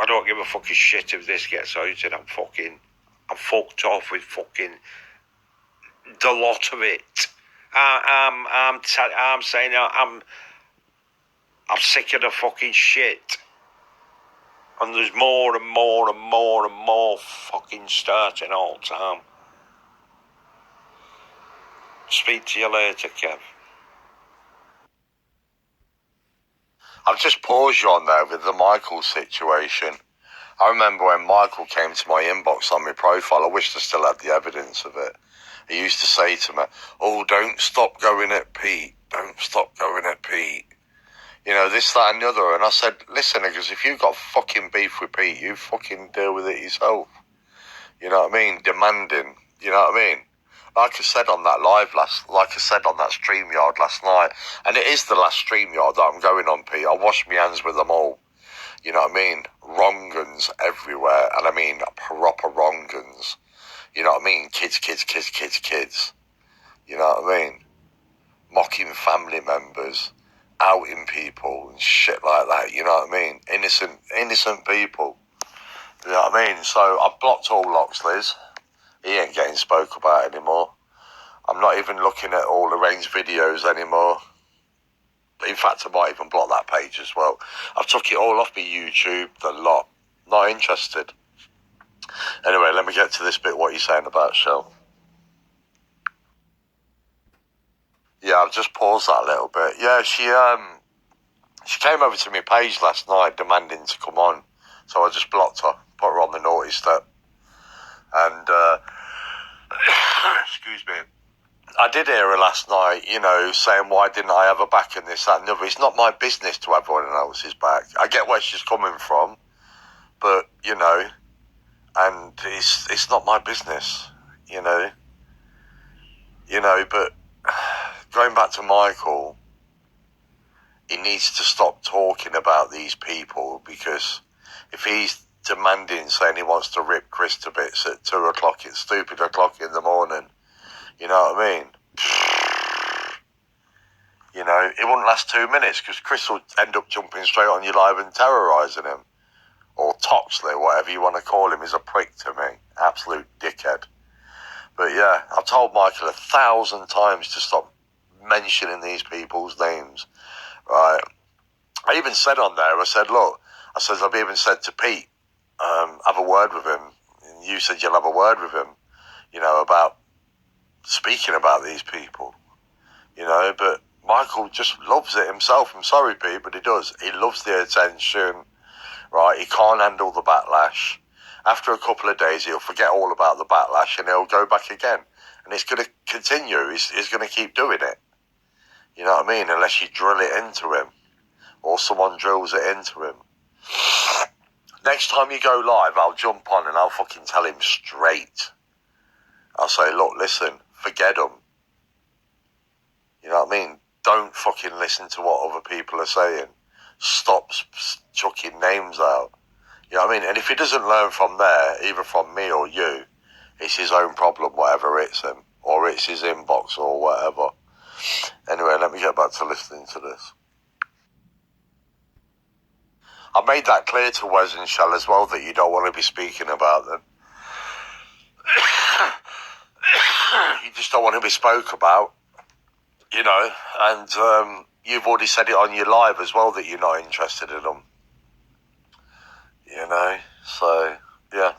Speaker 1: don't give a fucking shit if this gets out, and I'm fucked off with fucking the lot of it. I'm saying I'm sick of the fucking shit. And there's more and more and more and more fucking starting all the time. Speak to you later, Kev.
Speaker 2: I've just paused you on there with the Michael situation. I remember when Michael came to my inbox on my profile, I wished I still had the evidence of it. He used to say to me, "Oh, don't stop going at Pete. Don't stop going at Pete. You know, this, that and the other." And I said, "Listen, because if you've got fucking beef with Pete, you fucking deal with it yourself." You know what I mean? Demanding. You know what I mean? Like I said on that StreamYard last night, and it is the last StreamYard that I'm going on, Pete. I wash my hands with them all. You know what I mean? Wrong-uns everywhere, and I mean proper wrong-uns. You know what I mean? Kids. You know what I mean? Mocking family members, outing people and shit like that. You know what I mean? Innocent people. You know what I mean? So I've blocked all Loxley's. He ain't getting spoke about anymore. I'm not even looking at all arranged videos anymore. In fact, I might even block that page as well. I've took it all off my YouTube, the lot. Not interested. Anyway, let me get to this bit, what you're saying about Shell. Yeah, I've just paused that a little bit. Yeah, she came over to my page last night demanding to come on. So I just blocked her, put her on the naughty step. And, excuse me. I did hear her last night, you know, saying, why didn't I have her back in this, that and the other. It's not my business to have everyone else's back. I get where she's coming from, but, you know, and it's not my business, you know. You know, but going back to Michael, he needs to stop talking about these people, because if he's demanding, saying he wants to rip Chris to bits at 2 o'clock, it's stupid o'clock in the morning. You know what I mean? You know, it wouldn't last 2 minutes, because Chris will end up jumping straight on you live and terrorising him. Or Toxley, whatever you want to call him, is a prick to me. Absolute dickhead. But yeah, I've told Michael 1,000 times to stop mentioning these people's names. Right? I even said on there, I said, look, I've even said to Pete, have a word with him. And you said you'll have a word with him, you know, about speaking about these people, you know, but Michael just loves it himself. I'm sorry, Pete, but he does. He loves the attention, right? He can't handle the backlash. After a couple of days, he'll forget all about the backlash and he'll go back again. And it's going to continue. He's going to keep doing it. You know what I mean? Unless you drill it into him or someone drills it into him. Next time you go live, I'll jump on and I'll fucking tell him straight. I say, look, listen, forget them. You know what I mean? Don't fucking listen to what other people are saying. Stop chucking names out. You know what I mean? And if he doesn't learn from there, either from me or you, it's his own problem, whatever it's him, or it's his inbox or whatever. Anyway, let me get back to listening to this. I made that clear to Wes and Shell as well, that you don't want to be speaking about them. You just don't want to be spoke about, you know, and you've already said it on your live as well that you're not interested in them, you know, so, yeah.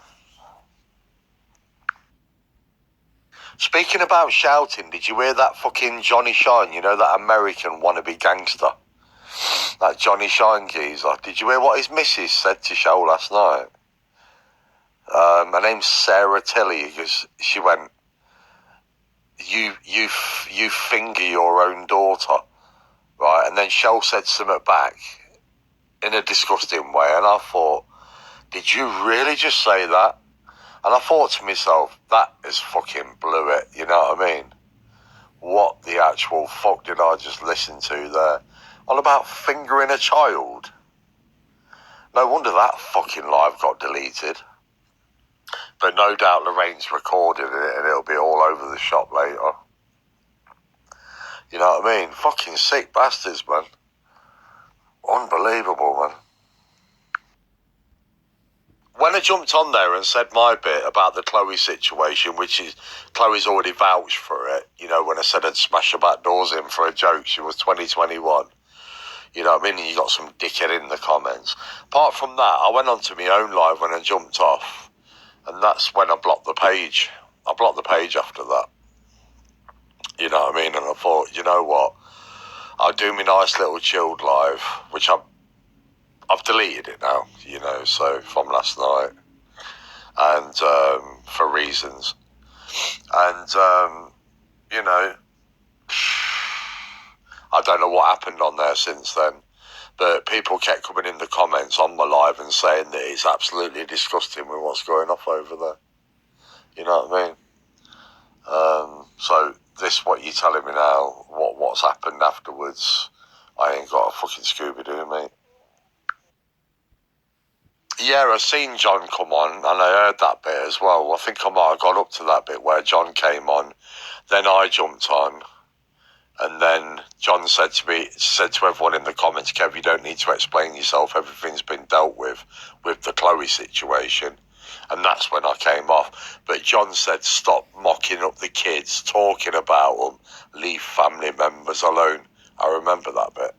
Speaker 2: Speaking about shouting, did you hear that fucking Johnny Shine, you know, that American wannabe gangster? That Johnny Shine geezer. Did you hear what his missus said to Show last night? Her name's Sarah Tilley, because she went, you finger your own daughter, right? And then Show said something back in a disgusting way, and I thought, did you really just say that? And I thought to myself, that is fucking blew it, you know what I mean? What the actual fuck did I just listen to there? All about fingering a child. No wonder that fucking live got deleted. But no doubt Lorraine's recorded it and it'll be all over the shop later. You know what I mean? Fucking sick bastards, man. Unbelievable, man. When I jumped on there and said my bit about the Chloe situation, which is, Chloe's already vouched for it, you know, when I said I'd smash her back doors in for a joke, she was 2021. You know what I mean? And you got some dickhead in the comments. Apart from that, I went onto my own live when I jumped off, and that's when I blocked the page. I blocked the page after that. You know what I mean? And I thought, you know what? I'll do my nice little chilled live, which I've deleted it now, you know, so from last night, and for reasons. And, you know, I don't know what happened on there since then, but people kept coming in the comments on my live and saying that it's absolutely disgusting with what's going off over there. You know what I mean? So this, what you're telling me now, what's happened afterwards, I ain't got a fucking Scooby-Doo, mate. Yeah, I seen John come on, and I heard that bit as well. I think I might have gone up to that bit where John came on, then I jumped on, and then John said to everyone in the comments, Kev, you don't need to explain yourself, everything's been dealt with the Chloe situation. And that's when I came off. But John said, stop mocking up the kids, talking about them, leave family members alone. I remember that bit.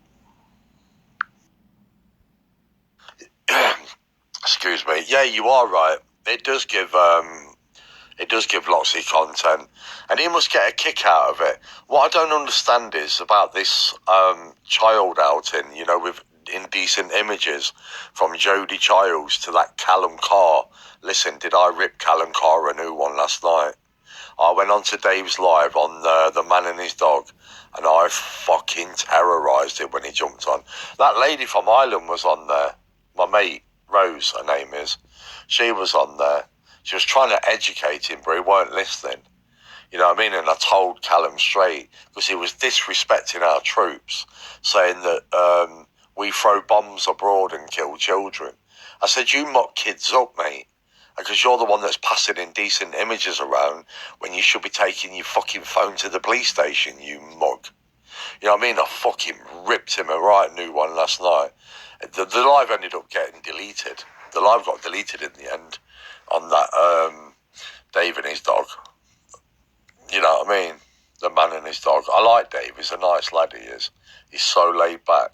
Speaker 2: Excuse me. Yeah, you are right. It does give lots of content, and he must get a kick out of it. What I don't understand is about this child outing, you know, with indecent images from Jodie Childs to that Callum Carr. Listen, did I rip Callum Carr a new one last night? I went on to Dave's live on the Man and His Dog, and I fucking terrorised it when he jumped on. That lady from Ireland was on there. My mate, Rose, her name is. She was on there. She was trying to educate him, but he weren't listening. You know what I mean? And I told Callum straight, because he was disrespecting our troops, saying that we throw bombs abroad and kill children. I said, you mock kids up, mate, because you're the one that's passing indecent images around when you should be taking your fucking phone to the police station, you mug. You know what I mean? I fucking ripped him a right new one last night. The live ended up getting deleted. The live got deleted in the end on that Dave and his dog. You know what I mean? The Man and His Dog. I like Dave. He's a nice lad, he is. He's so laid back.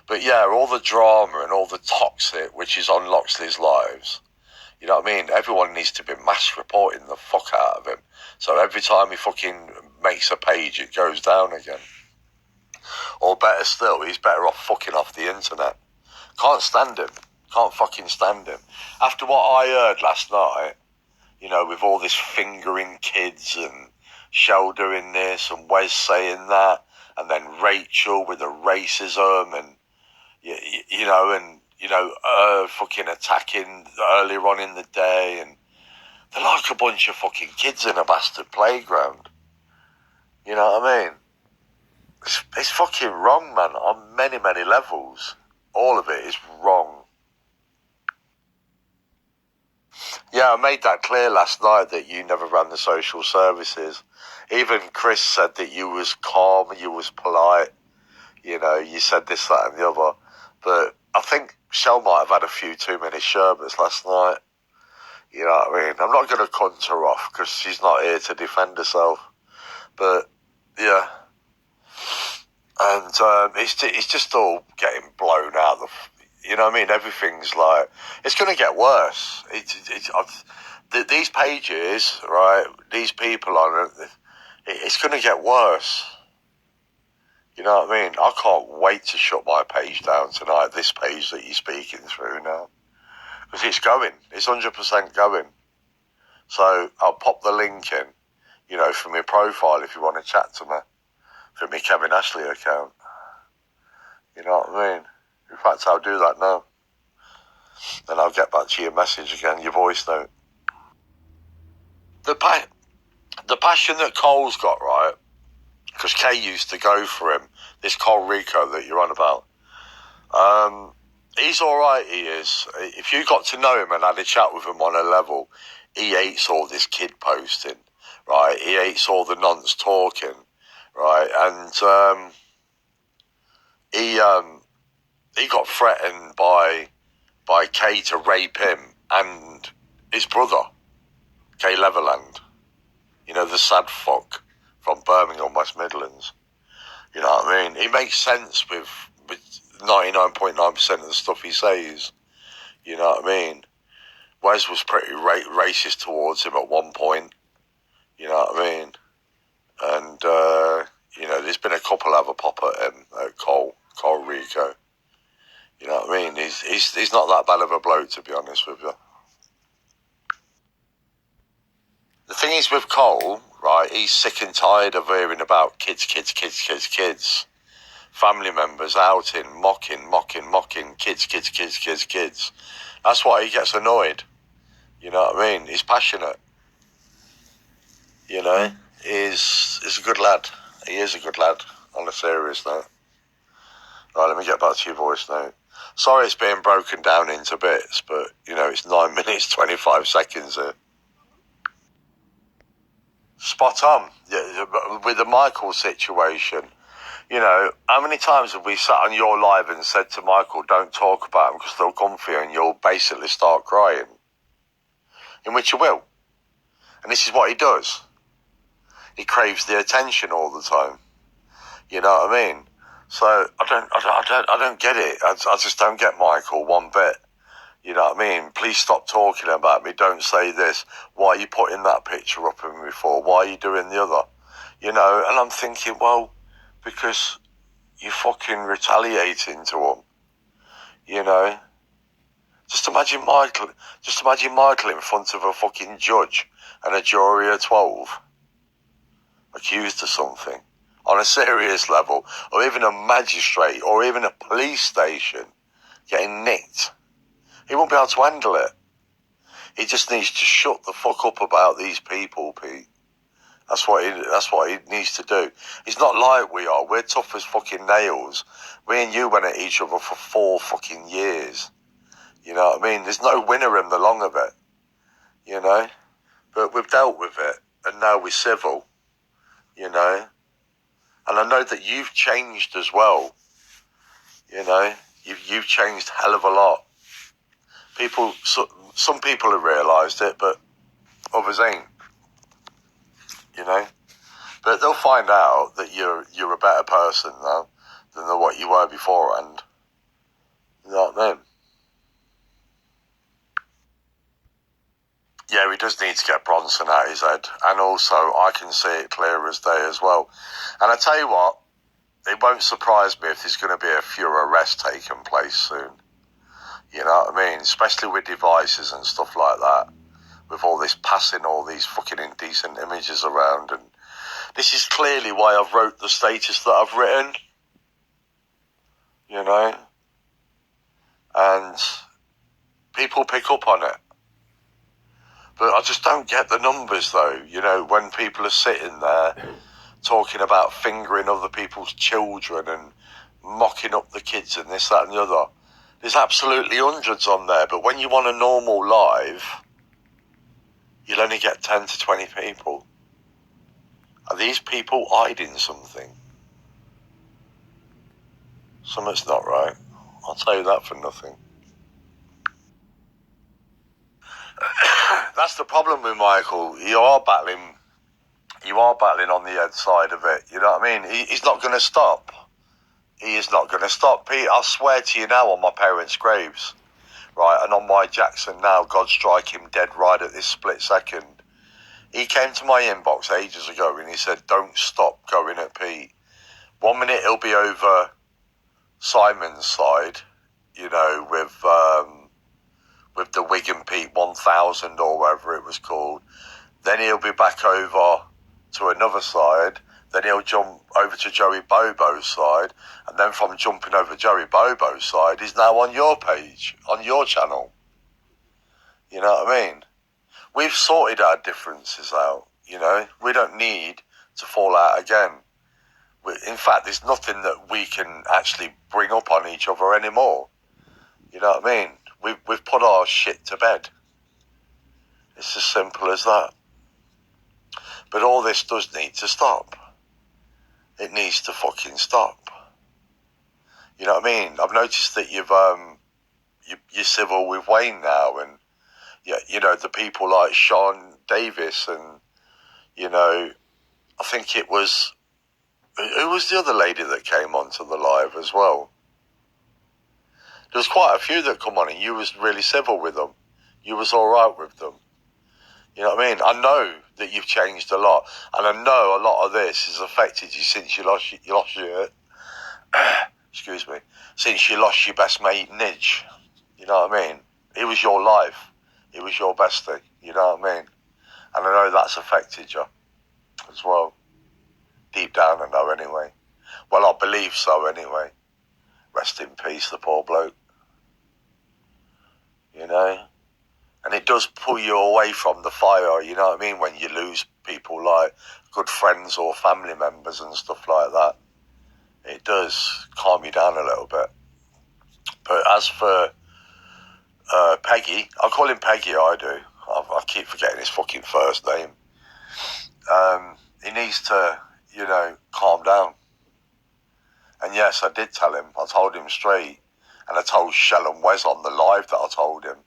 Speaker 2: But yeah, all the drama and all the toxic, which is on Loxley's lives, you know what I mean? Everyone needs to be mass reporting the fuck out of him. So every time he fucking makes a page, it goes down again. Or better still, he's better off fucking off the internet. Can't stand him. Can't fucking stand him. After what I heard last night, you know, with all this fingering kids and Shell doing this and Wes saying that, and then Rachel with the racism and, you know, fucking attacking earlier on in the day, and They're like a bunch of fucking kids in a bastard playground. You know what I mean? It's fucking wrong, man, on many, many levels. All of it is wrong. Yeah, I made that clear last night that you never ran the social services. Even Chris said that you was calm, you was polite. You know, you said this, that and the other. But I think Shell might have had a few too many sherbets last night. You know what I mean? I'm not going to cunt her off because she's not here to defend herself. But, yeah. And it's just all getting blown out. You know what I mean? Everything's like... It's going to get worse. These pages, right, these people on it, it's going to get worse. You know what I mean? I can't wait to shut my page down tonight, this page that you're speaking through now. Because it's going. It's 100% going. So I'll pop the link in, you know, from my profile if you want to chat to me. From my Kevin Ashley account. You know what I mean? In fact, I'll do that now. Then I'll get back to your message again, your voice note. The passion that Cole's got, right? Because Kay used to go for him. This Cole Rico that you're on about. He's alright, he is. If you got to know him and had a chat with him on a level, he hates all this kid posting, right? He hates all the nonce talking, right? And he got threatened by Kay to rape him and his brother, Kay Leverland. You know, the sad fuck from Birmingham, West Midlands. You know what I mean? He makes sense with 99.9% of the stuff he says. You know what I mean? Wes was pretty racist towards him at one point. You know what I mean? And, you know, there's been a couple have a pop at him, at Cole Rico. You know what I mean? He's not that bad of a bloke, to be honest with you. The thing is with Cole, right, he's sick and tired of hearing about kids. Family members outing, mocking, kids. That's why he gets annoyed. You know what I mean? He's passionate. You know, he's a good lad. He is a good lad, on a serious note. Right, let me get back to your voice note. Sorry it's being broken down into bits, but, you know, it's 9 minutes, 25 seconds here. Spot on. Yeah, with the Michael situation, you know, how many times have we sat on your live and said to Michael, don't talk about him because they'll come for you and you'll basically start crying? In which you will. And this is what he does. He craves the attention all the time. You know what I mean? So I don't get it. I just don't get Michael one bit. You know what I mean? Please stop talking about me. Don't say this. Why are you putting that picture up of me for? Why are you doing the other? You know, and I'm thinking, well, because you're fucking retaliating to him. You know? Just imagine Michael in front of a fucking judge and a jury of 12 accused of something on a serious level, or even a magistrate or even a police station getting nicked. He won't be able to handle it. He just needs to shut the fuck up about these people, Pete. That's what he needs to do. It's not like we are. We're tough as fucking nails. Me and you went at each other for 4 fucking years. You know what I mean? There's no winner in the long of it. You know? But we've dealt with it, and now we're civil. You know? And I know that you've changed as well. You know? You've changed hell of a lot. Some people have realised it, but others ain't. You know? But they'll find out that you're a better person now than what you were beforehand. You know what I mean? Yeah, he does need to get Bronson out his head. And also, I can see it clear as day as well. And I tell you what, it won't surprise me if there's going to be a few arrests taking place soon. You know what I mean? Especially with devices and stuff like that. With all this passing all these fucking indecent images around. And this is clearly why I've wrote the status that I've written. You know? And people pick up on it. But I just don't get the numbers, though. You know, when people are sitting there talking about fingering other people's children and mocking up the kids and this, that and the other. There's absolutely hundreds on there, but when you want a normal live, you'll only get 10 to 20 people. Are these people hiding something? Something's not right. I'll tell you that for nothing. That's the problem with Michael. You are battling on the head side of it. You know what I mean? He's not going to stop. He is not going to stop. Pete, I swear to you now on my parents' graves, right, and on my Jackson now, God strike him dead right at this split second. He came to my inbox ages ago and he said, don't stop going at Pete. 1 minute he'll be over Simon's side, you know, with the Wigan Pete 1000 or whatever it was called. Then he'll be back over to another side. Then he'll jump over to Joey Bobo's side. And then from jumping over Joey Bobo's side, he's now on your page, on your channel. You know what I mean? We've sorted our differences out, you know. We don't need to fall out again. In fact, there's nothing that we can actually bring up on each other anymore. You know what I mean? We've put our shit to bed. It's as simple as that. But all this does need to stop. It needs to fucking stop. You know what I mean? I've noticed that you're civil with Wayne now, and you know, the people like Sean Davis, and you know, I think it was, who was the other lady that came onto the live as well? There was quite a few that come on, and you was really civil with them. You was all right with them. You know what I mean? I know that you've changed a lot, and I know a lot of this has affected you since you lost your excuse me, since you lost your best mate Nidge. You know what I mean? It was your life. It was your bestie. You know what I mean? And I know that's affected you as well. Deep down, I know anyway. Well, I believe so anyway. Rest in peace, the poor bloke. You know? And it does pull you away from the fire, you know what I mean? When you lose people like good friends or family members and stuff like that. It does calm you down a little bit. But as for Peggy, I call him Peggy, I do. I keep forgetting his fucking first name. He needs to, you know, calm down. And yes, I did tell him. I told him straight. And I told Shell and Wes on the live that I told him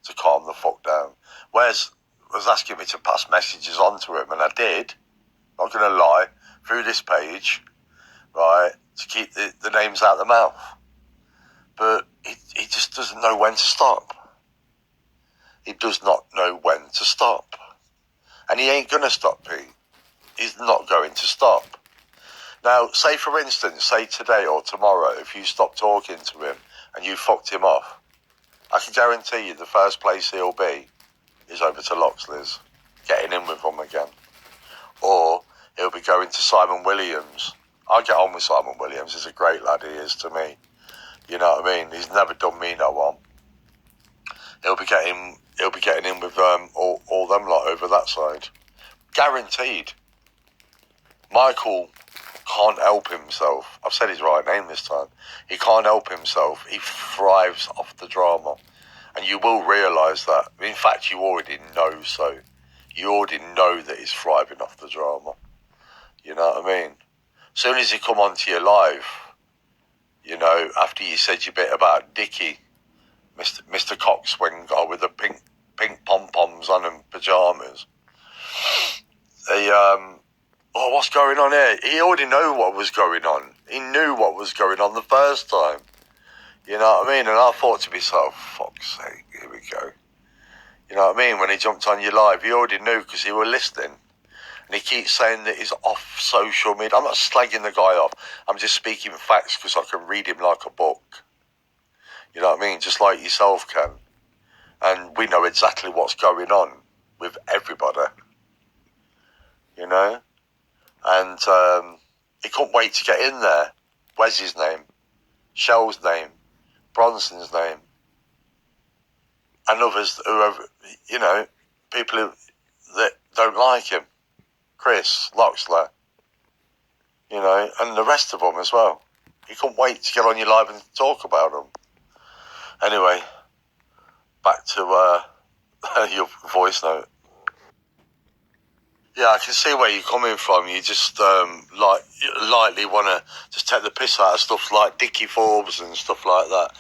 Speaker 2: to calm the fuck down. Wes was asking me to pass messages on to him, and I did. Not going to lie. Through this page, right, to keep the names out of the mouth. But he just doesn't know when to stop. He does not know when to stop. And he ain't going to stop, Pete. He's not going to stop. Now, say for instance, say today or tomorrow, if you stop talking to him and you fucked him off, I can guarantee you the first place he'll be is over to Loxley's, getting in with them again. Or he'll be going to Simon Williams. I get on with Simon Williams. He's a great lad, he is to me. You know what I mean? He's never done me no harm. He'll be getting in with all them lot over that side. Guaranteed. Michael can't help himself. I've said his right name this time. He can't help himself. He thrives off the drama. And you will realise that. In fact, you already know so. You already know that he's thriving off the drama. You know what I mean? As soon as he come onto your live, you know, after you said your bit about Dickie, Mr. Coxswain guy with the pink pom-poms on and pyjamas, oh, what's going on here? He already knew what was going on. He knew what was going on the first time. You know what I mean? And I thought to myself, fuck's sake, here we go. You know what I mean? When he jumped on your live, he already knew because he were listening. And he keeps saying that he's off social media. I'm not slagging the guy off. I'm just speaking facts because I can read him like a book. You know what I mean? Just like yourself can. And we know exactly what's going on with everybody. You know? And he couldn't wait to get in there. Wes's name, Shell's name, Bronson's name, and others, whoever, you know, people that don't like him. Chris, Loxley, you know, and the rest of them as well. You couldn't wait to get on your live and talk about them. Anyway, back to your voice note. Yeah, I can see where you're coming from. You just lightly want to just take the piss out of stuff like Dickie Forbes and stuff like that.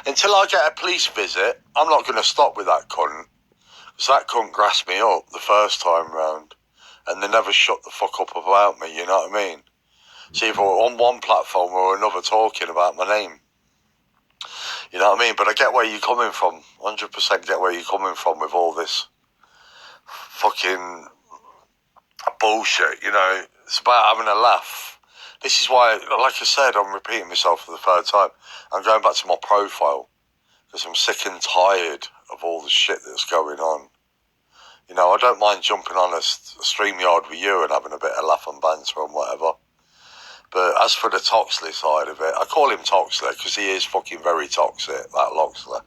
Speaker 2: Until I get a police visit, I'm not going to stop with that cunt. Because that cunt grassed me up the first time round. And they never shut the fuck up about me, you know what I mean? It's either on one platform or another talking about my name. You know what I mean? But I get where you're coming from. 100% get where you're coming from with all this fucking bullshit, you know. It's about having a laugh. This is why, like I said, I'm repeating myself for the third time. I'm going back to my profile because I'm sick and tired of all the shit that's going on. You know, I don't mind jumping on a StreamYard with you and having a bit of laugh and banter and whatever. But as for the Toxley side of it, I call him Toxley because he is fucking very toxic, that Loxley.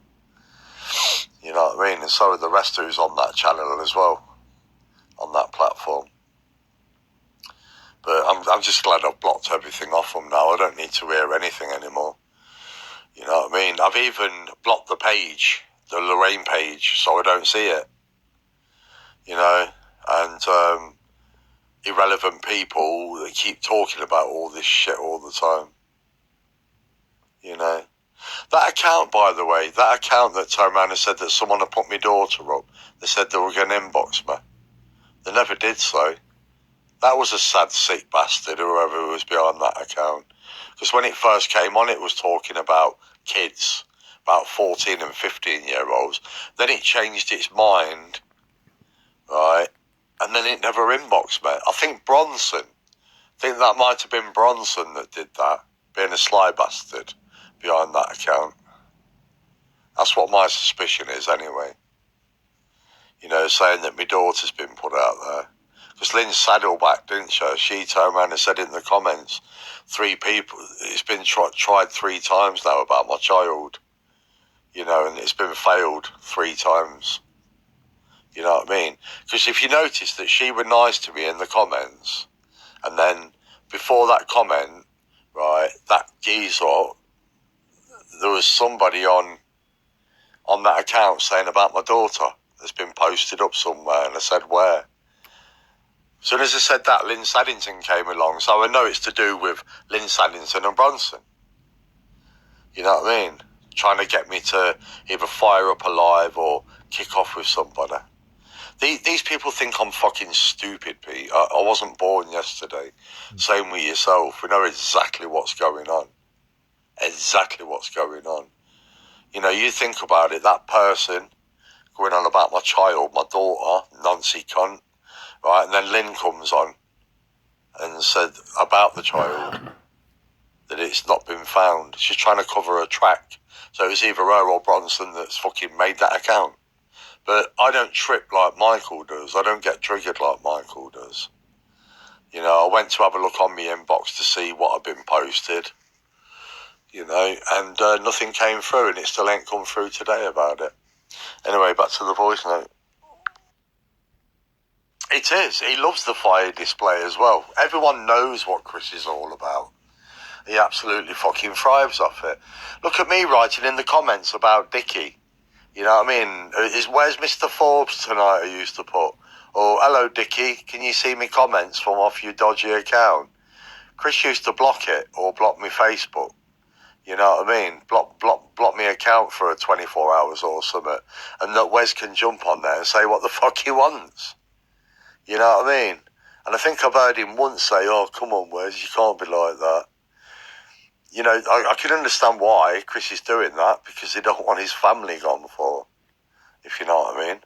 Speaker 2: You know what I mean? And so are the rest who's on that channel as well, on that platform. But I'm just glad I've blocked everything off them now. I don't need to hear anything anymore. You know what I mean? I've even blocked the page, the Lorraine page, so I don't see it. You know, and irrelevant people that keep talking about all this shit all the time. You know. That account, by the way, that account that turned around and said that someone had put my daughter up, they said they were going to inbox me. They never did so. That was a sad, sick bastard, whoever was behind that account. Because when it first came on, it was talking about kids, about 14 and 15-year-olds. Then it changed its mind, right? And then it never inboxed me. I think that might have been Bronson that did that, being a sly bastard behind that account. That's what my suspicion is anyway. You know, saying that my daughter's been put out there. Because Lynn Saddleback, didn't she? She turned around and said in the comments, 3 people, it's been tried 3 times now about my child. You know, and it's been failed 3 times. You know what I mean? Because if you notice that she was nice to me in the comments, and then before that comment, right, that geezer, there was somebody on that account saying about my daughter that's been posted up somewhere, and I said where. As soon as I said that, Lynn Saddington came along, so I know it's to do with Lynn Saddington and Bronson. You know what I mean? Trying to get me to either fire up a live or kick off with somebody. These people think I'm fucking stupid, Pete. I wasn't born yesterday. Same with yourself. We know exactly what's going on. Exactly what's going on. You know, you think about it, that person going on about my child, my daughter, Nancy cunt, right? And then Lynn comes on and said about the child that it's not been found. She's trying to cover her track. So it's either her or Bronson that's fucking made that account. But I don't trip like Michael does. I don't get triggered like Michael does. You know, I went to have a look on my inbox to see what had been posted. You know, and nothing came through, and it still ain't come through today about it. Anyway, back to the voice note. It is. He loves the fire display as well. Everyone knows what Chris is all about. He absolutely fucking thrives off it. Look at me writing in the comments about Dickie. You know what I mean? Where's Mr. Forbes tonight, I used to put. Or, hello, Dickie, can you see me comments from off your dodgy account? Chris used to block it, or block me Facebook. You know what I mean? Block me account for 24 hours or something. And that Wes can jump on there and say what the fuck he wants. You know what I mean? And I think I've heard him once say, oh, come on, Wes, you can't be like that. You know, I can understand why Chris is doing that, because he don't want his family gone for, if you know what I mean.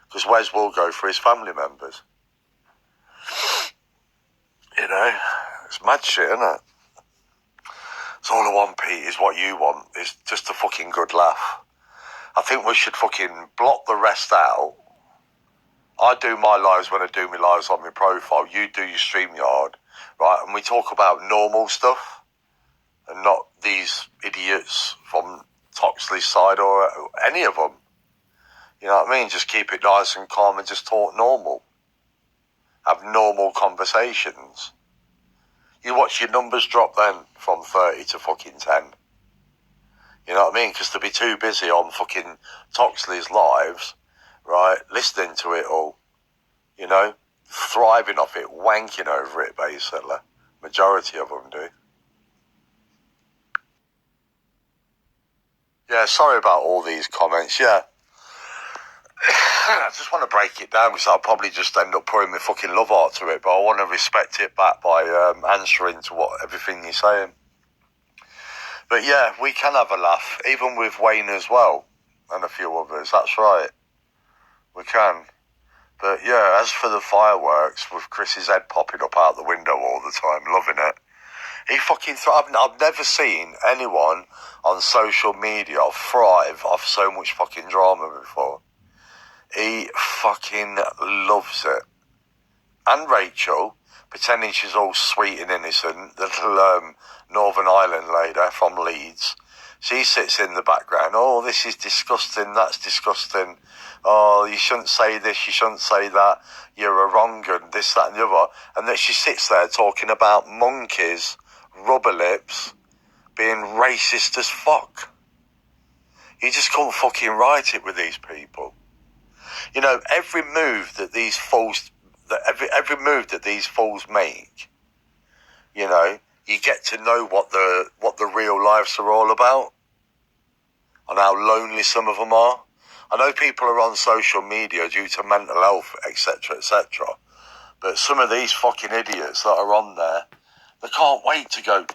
Speaker 2: Because Wes will go for his family members. You know, it's mad shit, isn't it? So all I want, Pete, is what you want, is just a fucking good laugh. I think we should fucking block the rest out. I do my lives when I do my lives on my profile. You do your StreamYard, right? And we talk about normal stuff and not these idiots from Toxley's side or any of them. You know what I mean? Just keep it nice and calm and just talk normal. Have normal conversations. You watch your numbers drop then from 30 to fucking 10. You know what I mean? Because to be too busy on fucking Toxley's lives, right, listening to it all, you know, thriving off it, wanking over it, basically. Majority of them do. Yeah, sorry about all these comments, yeah. I just want to break it down because I'll probably just end up pouring my fucking love art to it, but I want to respect it back by answering to what everything you're saying. But yeah, we can have a laugh, even with Wayne as well, and a few others, that's right. We can. But yeah, as for the fireworks, with Chris's head popping up out the window all the time, loving it. He fucking I've never seen anyone on social media thrive off so much fucking drama before. He fucking loves it. And Rachel, pretending she's all sweet and innocent, the little Northern Ireland lady from Leeds, she sits in the background. Oh, this is disgusting, that's disgusting. Oh, you shouldn't say this, you shouldn't say that. You're a wrong un, this, that and the other. And then she sits there talking about monkeys, rubber lips, being racist as fuck. You just can't fucking write it with these people. You know, every move that these fools make, you know, you get to know what the real lives are all about and how lonely some of them are. I know people are on social media due to mental health, etc., etc., but some of these fucking idiots that are on there, they can't wait to go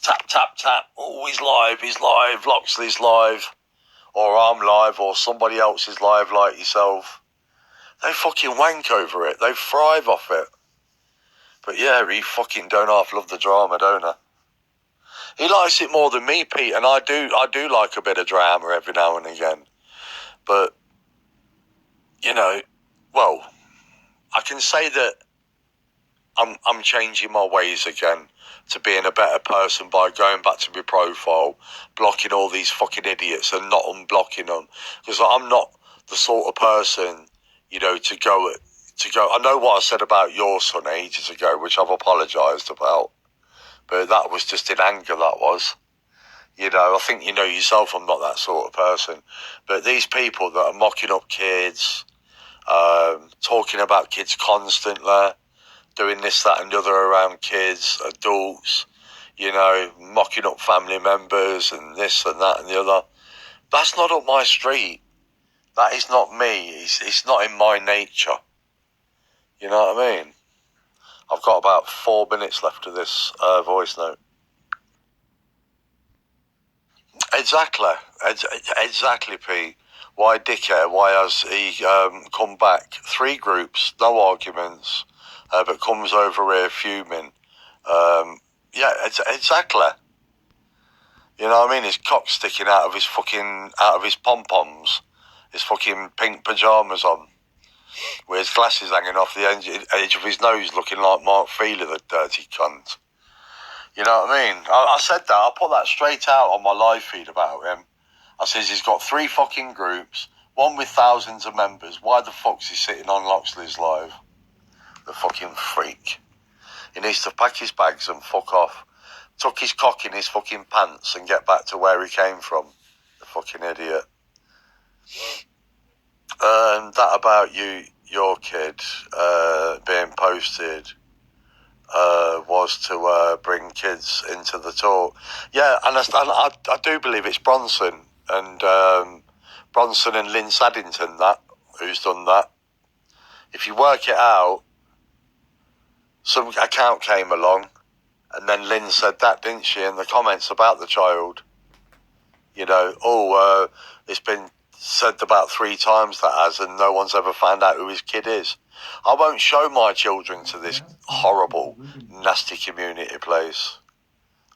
Speaker 2: tap, tap, tap. Oh, he's live, Loxley's live, or I'm live, or somebody else is live like yourself. They fucking wank over it. They thrive off it. But yeah, he fucking don't half love the drama, don't he? He likes it more than me, Pete, and I do like a bit of drama every now and again. But, you know, well, I can say that I'm changing my ways again to being a better person by going back to my profile, blocking all these fucking idiots and not unblocking them. Because I'm not the sort of person, you know, to go. I know what I said about your son ages ago, which I've apologised about, but that was just in anger, that was. You know, I think you know yourself I'm not that sort of person. But these people that are mocking up kids, talking about kids constantly, doing this, that and the other around kids, adults, you know, mocking up family members and this and that and the other. That's not up my street. That is not me. It's not in my nature. You know what I mean? I've got about 4 minutes left of this voice note. Exactly, Pete. Why dickhead? Why has he come back? 3 groups, no arguments, but comes over here fuming. Yeah, exactly. You know what I mean? His cock sticking out of his pom-poms, his fucking pink pyjamas on, with his glasses hanging off the edge of his nose, looking like Mark Feeler, the dirty cunt. You know what I mean? I said that. I put that straight out on my live feed about him. I says he's got 3 fucking groups, one with thousands of members. Why the fuck's he sitting on Loxley's live? The fucking freak. He needs to pack his bags and fuck off. Tuck his cock in his fucking pants and get back to where he came from. The fucking idiot. That about your kid being posted was to bring kids into the talk. Yeah, and I do believe it's Bronson and Lynn Saddington who's done that. If you work it out, some account came along and then Lynn said that, didn't she, in the comments about the child. You know, it's been said about 3 times that has, and no one's ever found out who his kid is. I won't show my children to this horrible, nasty community place.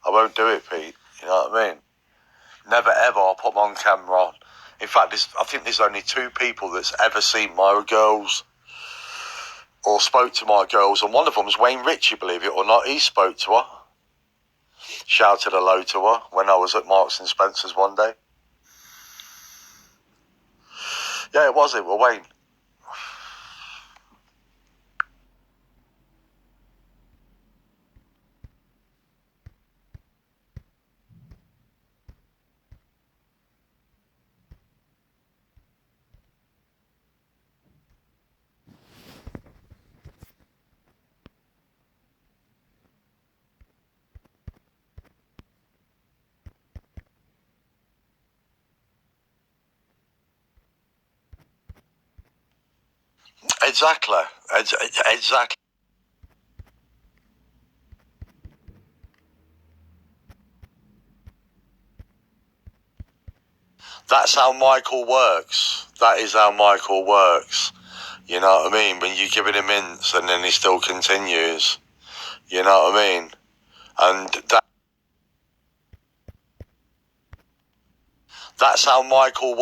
Speaker 2: I won't do it, Pete. You know what I mean? Never ever. I'll put them on camera. In fact, I think there's only 2 people that's ever seen my girls or spoke to my girls, and one of them's Wayne Ritchie, believe it or not. He spoke to her. Shouted hello to her when I was at Marks and Spencer's one day. Yeah, it was Wayne. Exactly. Exactly. That's how Michael works. That is how Michael works. You know what I mean? When you're giving him hints and then he still continues. You know what I mean? And that's how Michael.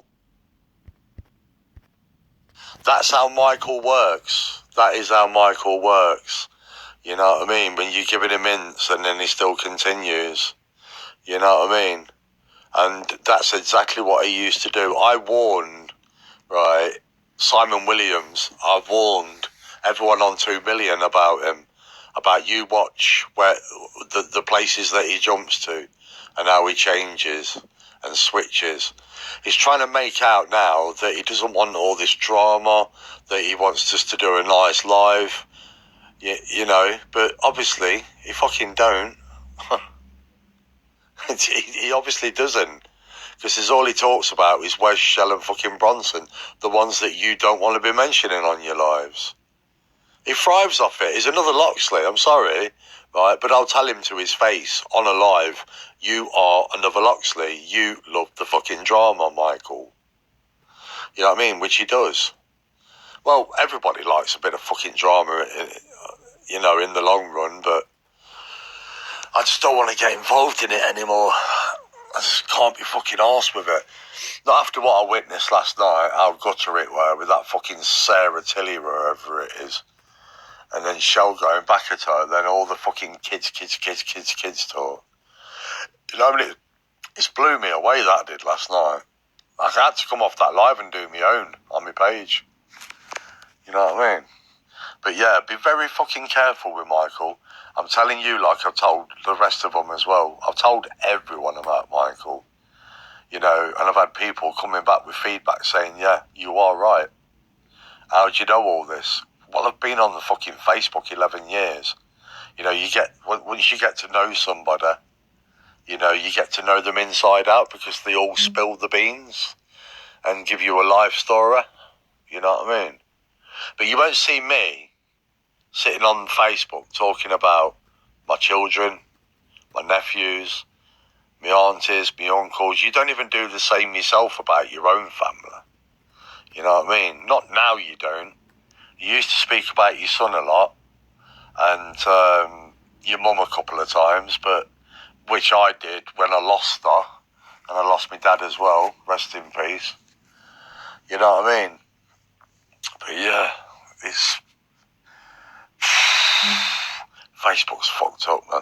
Speaker 2: That's how Michael works. That is how Michael works. You know what I mean? When you're giving him hints and then he still continues. You know what I mean? And that's exactly what he used to do. I warned, right, Simon Williams, I've warned everyone on 2 Million about him, about you watch where the places that he jumps to and how he changes and switches. He's trying to make out now that he doesn't want all this drama, that he wants us to do a nice live, you know, but obviously he fucking don't. He obviously doesn't. Because all he talks about is Wes, Shell and fucking Bronson, the ones that you don't want to be mentioning on your lives. He thrives off it. He's another Loxley, I'm sorry, right? But I'll tell him to his face on a live, you are another Loxley. You love the fucking drama, Michael. You know what I mean? Which he does. Well, everybody likes a bit of fucking drama, you know, in the long run, but I just don't want to get involved in it anymore. I just can't be fucking arsed with it. Not after what I witnessed last night, how gutter it were with that fucking Sarah Tilly, wherever it is. And then Shell going back at her, then all the fucking kids talk. You know, I mean, it's blew me away, that did last night. I had to come off that live and do my own on my page. You know what I mean? But yeah, be very fucking careful with Michael. I'm telling you, like I've told the rest of them as well. I've told everyone about Michael. You know, and I've had people coming back with feedback saying, yeah, you are right. How do you know all this? Well, I've been on the fucking Facebook 11 years. You know, once you get to know somebody, you know, you get to know them inside out because they all spill the beans and give you a life story. You know what I mean? But you won't see me sitting on Facebook talking about my children, my nephews, my aunties, my uncles. You don't even do the same yourself about your own family. You know what I mean? Not now, you don't. You used to speak about your son a lot and your mum a couple of times, but which I did when I lost her, and I lost my dad as well, rest in peace. You know what I mean? But yeah, it's Facebook's fucked up, man.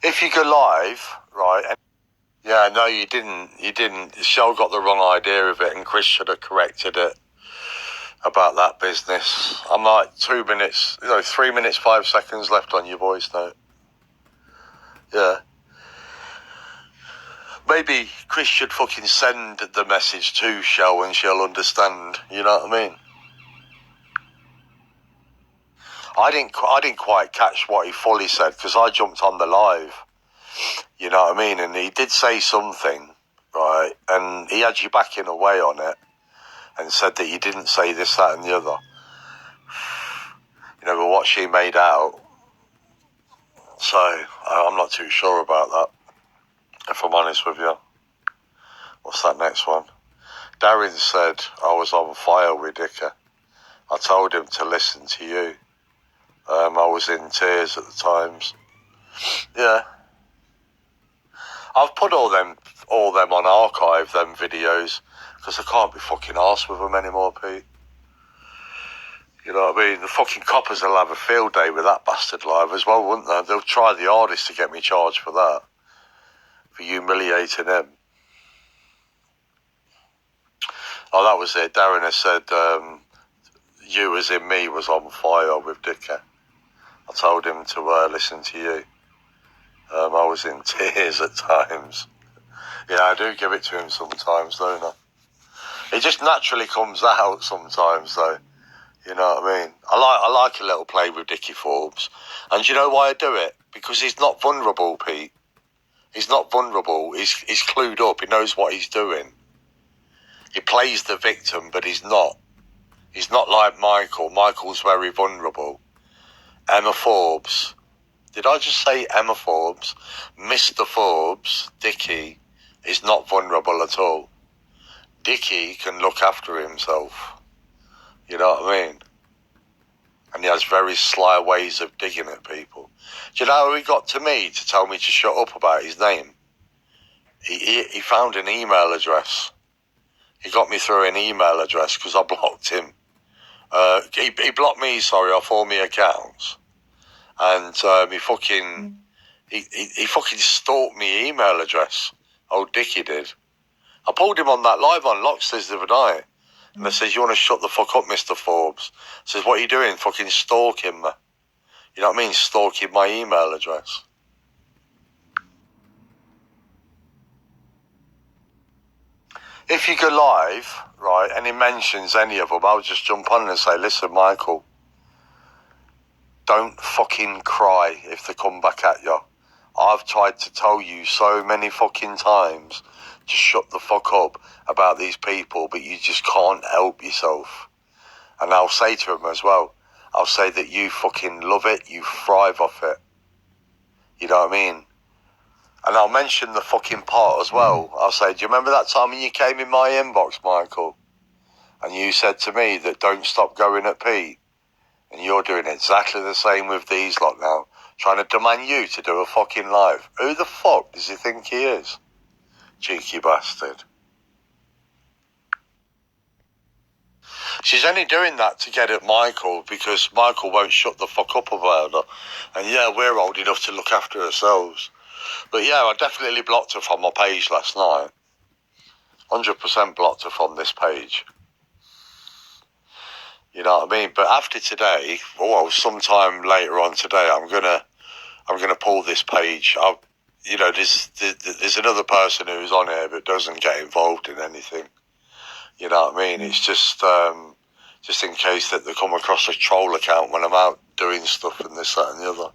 Speaker 2: If you go live, right? Yeah, no, you didn't. You didn't. Shell got the wrong idea of it, and Chris should have corrected it about that business. I'm like 2 minutes, 3 minutes, 5 seconds left on your voice note. Yeah. Maybe Chris should fucking send the message to Shell and she'll understand. You know what I mean? I didn't quite catch what he fully said because I jumped on the live. You know what I mean? And he did say something, right? And he had you back in a way on it and said that you didn't say this, that and the other. You know, but what she made out. So, I'm not too sure about that, if I'm honest with you. What's that next one? Darren said I was on fire with Dicker. I told him to listen to you. I was in tears at the times. Yeah. I've put all them on archive, them videos, because I can't be fucking arsed with them anymore, Pete. You know what I mean? The fucking coppers will have a field day with that bastard live as well, wouldn't they? They'll try the hardest to get me charged for that, for humiliating him. Oh, that was it. Darren has said, you as in me was on fire with Dicker. I told him to listen to you. I was in tears at times. Yeah, I do give it to him sometimes, don't I? It just naturally comes out sometimes, though. You know what I mean? I like a little play with Dickie Forbes. And do you know why I do it? Because he's not vulnerable, Pete. He's not vulnerable. He's clued up. He knows what he's doing. He plays the victim, but he's not. He's not like Michael. Michael's very vulnerable. Emma Forbes. Did I just say Emma Forbes? Mr. Forbes, Dickie, is not vulnerable at all. Dickie can look after himself. You know what I mean? And he has very sly ways of digging at people. Do you know how he got to me to tell me to shut up about his name? He found an email address. He got me through an email address because I blocked him. He blocked me, off all my accounts. And he fucking stalked me email address. Old Dickie did. I pulled him on that live on Loxley's the other night. And I says, you want to shut the fuck up, Mr. Forbes? I says, what are you doing? Fucking stalking me. You know what I mean? Stalking my email address. If you go live, right, and he mentions any of them, I'll just jump on and say, listen, Michael, don't fucking cry if they come back at you. I've tried to tell you so many fucking times to shut the fuck up about these people, but you just can't help yourself. And I'll say to him as well, I'll say that you fucking love it, you thrive off it. You know what I mean? And I'll mention the fucking part as well. I'll say, do you remember that time when you came in my inbox, Michael? And you said to me that don't stop going at Pete. And you're doing exactly the same with these lot now. Trying to demand you to do a fucking live. Who the fuck does he think he is? Cheeky bastard. She's only doing that to get at Michael because Michael won't shut the fuck up about her. And yeah, we're old enough to look after ourselves. But yeah, I definitely blocked her from my page last night. 100% blocked her from this page. You know what I mean? But after today, well, sometime later on today, I'm gonna pull this page. There's another person who's on here but doesn't get involved in anything. You know what I mean? It's just in case that they come across a troll account when I'm out doing stuff and this, that and the other.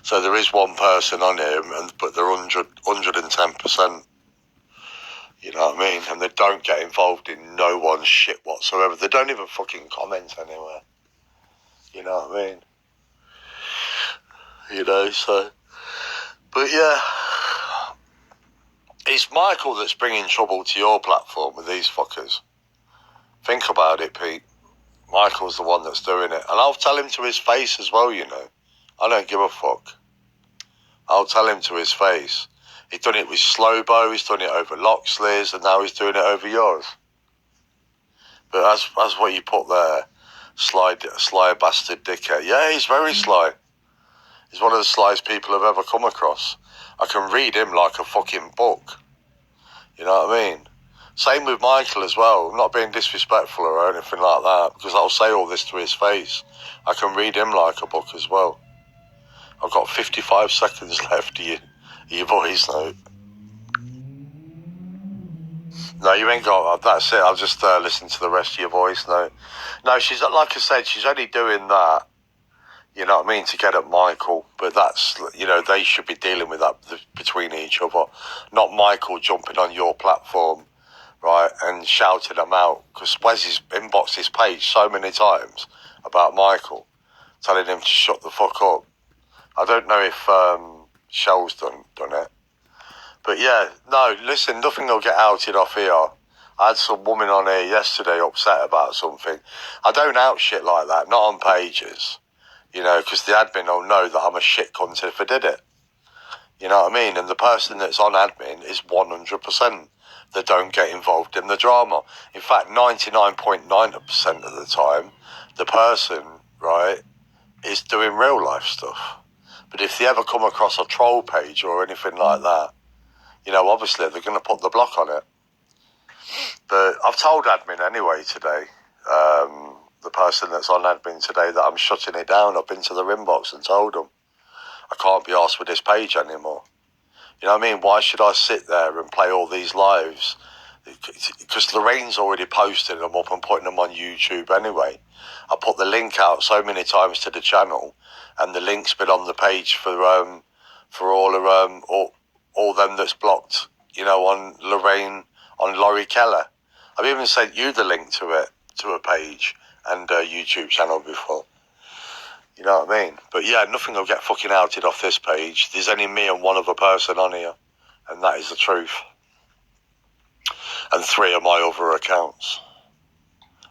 Speaker 2: So there is one person on here, but they're 110%. You know what I mean? And they don't get involved in no one's shit whatsoever. They don't even fucking comment anywhere. You know what I mean? You know, so... But yeah... It's Michael that's bringing trouble to your platform with these fuckers. Think about it, Pete. Michael's the one that's doing it. And I'll tell him to his face as well, you know. I don't give a fuck. I'll tell him to his face. He's done it with Slowbo, he's done it over Loxley's, and now he's doing it over yours. But as what you put there, sly bastard dickhead. Yeah, he's very sly. He's one of the slyest people I've ever come across. I can read him like a fucking book. You know what I mean? Same with Michael as well. I'm not being disrespectful or anything like that, because I'll say all this to his face. I can read him like a book as well. I've got 55 seconds left of your voice note. No, you ain't got... That's it. I'll just listen to the rest of your voice note. No, she's... Like I said, she's only doing that, you know what I mean, to get at Michael. But that's... You know, they should be dealing with that between each other. Not Michael jumping on your platform, right, and shouting them out. Because Wes has inboxed his page so many times about Michael, telling him to shut the fuck up. I don't know if Shell's done it. But yeah, no, listen, nothing will get outed off here. I had some woman on here yesterday upset about something. I don't out shit like that, not on pages. You know, because the admin will know that I'm a shit cunt if I did it. You know what I mean? And the person that's on admin is 100%. They don't get involved in the drama. In fact, 99.9% of the time, the person, right, is doing real life stuff. But if they ever come across a troll page or anything like that, you know, obviously they're going to put the block on it. But I've told admin anyway today, the person that's on admin today, that I'm shutting it down. I've been to their inbox and told them I can't be arsed with this page anymore. You know what I mean? Why should I sit there and play all these lives? Because Lorraine's already posted them up and putting them on YouTube anyway. I put the link out so many times to the channel, and the link's been on the page for all them that's blocked, you know, on Lorraine, on Laurie Keller. I've even sent you the link to it, to a page and a YouTube channel before. You know what I mean? But yeah, nothing will get fucking outed off this page. There's only me and one other person on here, and that is the truth. And 3 of my other accounts.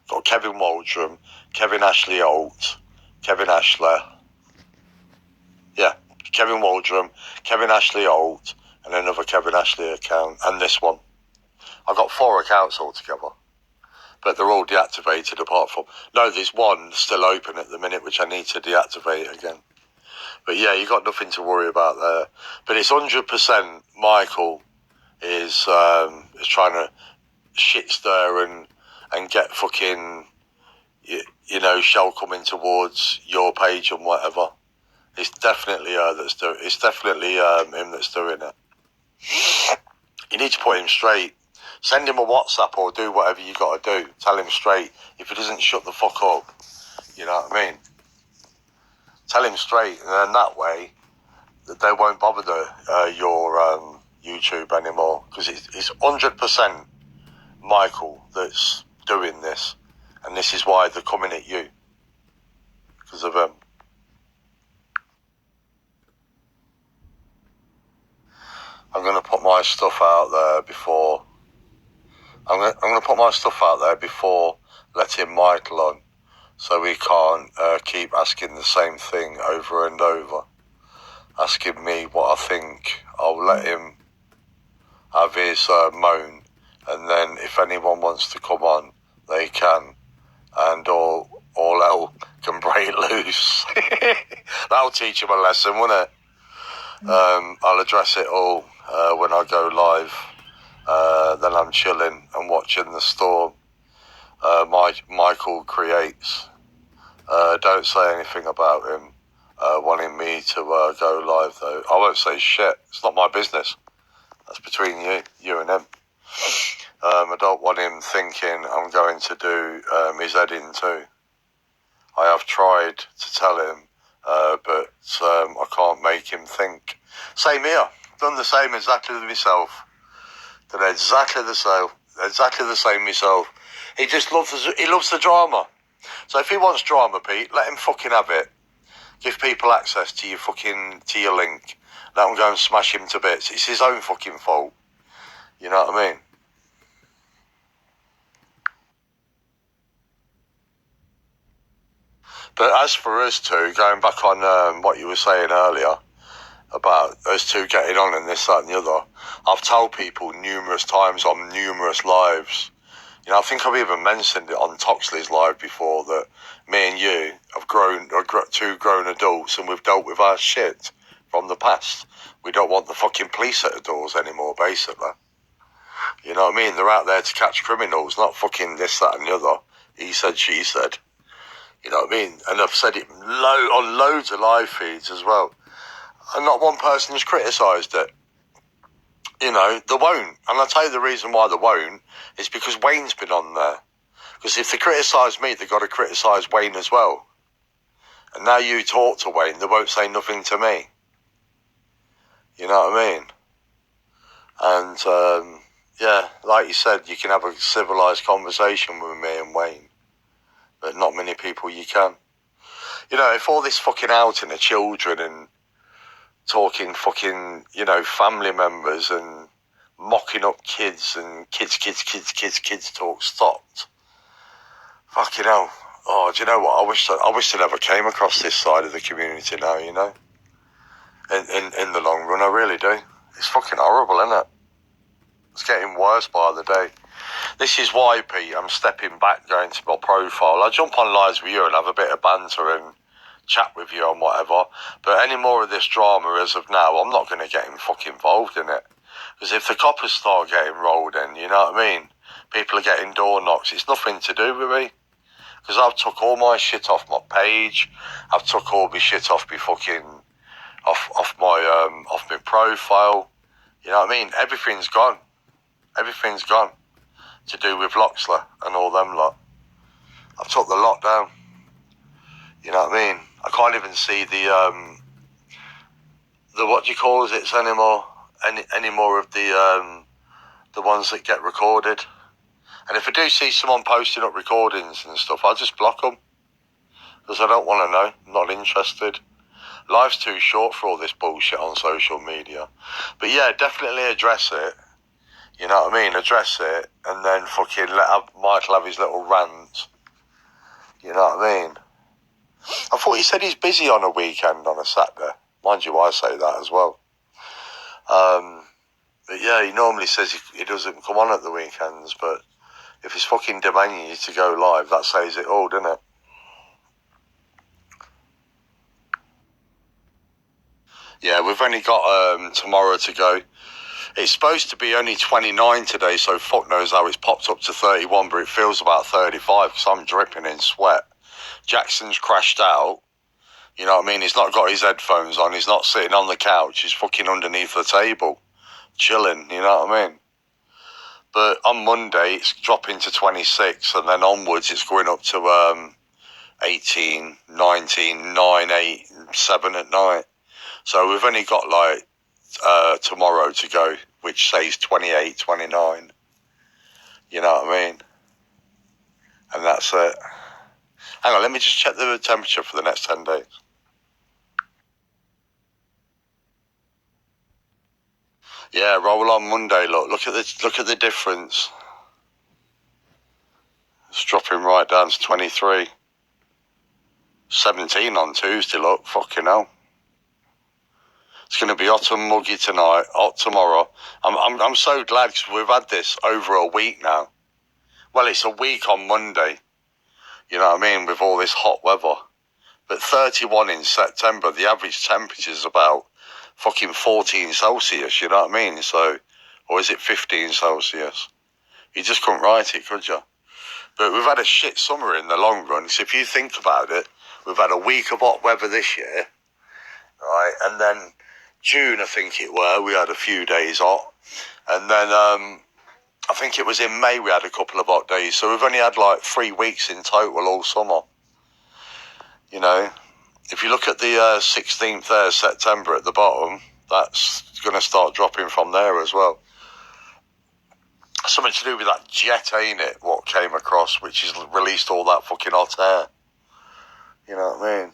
Speaker 2: Got Kevin Waldrum, Kevin Ashley Holt, Kevin Ashler. Yeah, Kevin Waldrum, Kevin Ashley Holt, and another Kevin Ashley account, and this one. I've got 4 accounts altogether. But they're all deactivated apart from... No, there's one still open at the minute, which I need to deactivate again. But yeah, you got nothing to worry about there. But it's 100% Michael is trying to shit stir and get fucking, you know, shell coming towards your page and whatever. It's definitely it's definitely him that's doing it. You need to put him straight. Send him a WhatsApp or do whatever you got to do. Tell him straight. If he doesn't shut the fuck up, you know what I mean? Tell him straight, and then that way they won't bother your YouTube anymore, because it's 100% Michael that's doing this, and this is why they're coming at you, because of him. I'm going to put my stuff out there before. I'm going to put my stuff out there before letting Michael on, so we can't keep asking the same thing over and over. Asking me what I think. I'll let him have his moan, and then if anyone wants to come on, they can, and all hell can break loose. That'll teach him a lesson, won't it? I'll address it all when I go live. Then I'm chilling and watching the storm Michael creates. Don't say anything about him wanting me to go live, though. I won't say shit. It's not my business. That's between you and him. I don't want him thinking I'm going to do his head in too. I have tried to tell him, but I can't make him think. Same here. Done the same exactly with myself. Done exactly the same myself. He just loves the drama. So if he wants drama, Pete, let him fucking have it. Give people access to your link. Let him go and smash him to bits. It's his own fucking fault. You know what I mean? But as for us two, going back on what you were saying earlier about us two getting on and this, that and the other, I've told people numerous times on numerous lives. You know, I think I've even mentioned it on Toxley's live before, that me and you have two grown adults, and we've dealt with our shit from the past. We don't want the fucking police at the doors anymore, basically. You know what I mean? They're out there to catch criminals, not fucking this, that and the other. He said, she said. You know what I mean? And I've said it on loads of live feeds as well. And not one person has criticised it. You know, they won't. And I'll tell you the reason why they won't is because Wayne's been on there. Because if they criticise me, they've got to criticise Wayne as well. And now you talk to Wayne, they won't say nothing to me. You know what I mean? And, yeah, like you said, you can have a civilised conversation with me and Wayne. But not many people you can. You know, if all this fucking outing of children and talking fucking, you know, family members and mocking up kids and kids talk stopped. Fucking hell. Oh, do you know what? I wish I never came across this side of the community now, you know? In the long run, I really do. It's fucking horrible, isn't it? It's getting worse by the day. This is why, Pete, I'm stepping back, going to my profile. I jump on lives with you and have a bit of banter and chat with you and whatever. But any more of this drama as of now, I'm not going to get fucking involved in it. Because if the coppers start getting rolled in, you know what I mean? People are getting door knocks. It's nothing to do with me. Because I've took all my shit off my page. I've took all my shit off my fucking... off my profile. You know what I mean? Everything's gone. Everything's gone. To do with Loxler and all them lot. I've took the lot down. You know what I mean? I can't even see the what do you call it anymore? Any more of the ones that get recorded. And if I do see someone posting up recordings and stuff, I'll just block them. Because I don't want to know. I'm not interested. Life's too short for all this bullshit on social media. But yeah, definitely address it. You know what I mean? Address it and then fucking let Michael have his little rant. You know what I mean? I thought he said he's busy on a weekend, on a Saturday. Mind you, I say that as well. But yeah, he normally says he doesn't come on at the weekends, but if he's fucking demanding you to go live, that says it all, doesn't it? Yeah, we've only got tomorrow to go. It's supposed to be only 29 today, so fuck knows how it's popped up to 31, but it feels about 35 because I'm dripping in sweat. Jackson's crashed out. You know what I mean? He's not got his headphones on. He's not sitting on the couch. He's fucking underneath the table, chilling. You know what I mean? But on Monday, it's dropping to 26, and then onwards, it's going up to 18, 19, 9, 8, 7 at night. So we've only got like tomorrow to go, which says 28, 29. You know what I mean? And that's it. Hang on, let me just check the temperature for the next 10 days. Yeah, roll on Monday. Look at the difference. It's dropping right down to 23. 17 on Tuesday. Look, fucking hell. It's going to be hot and muggy tonight, hot tomorrow. I'm so glad because we've had this over a week now. Well, it's a week on Monday. You know what I mean? With all this hot weather. But 31 in September, the average temperature is about fucking 14 Celsius, you know what I mean? So, or is it 15 Celsius? You just couldn't write it, could you? But we've had a shit summer in the long run. So if you think about it, we've had a week of hot weather this year, right? And then June, I think it were, we had a few days hot. And then I think it was in May we had a couple of hot days. So we've only had like 3 weeks in total all summer. You know, if you look at the 16th there, September at the bottom, that's going to start dropping from there as well. Something to do with that jet, ain't it? What came across, which has released all that fucking hot air. You know what I mean?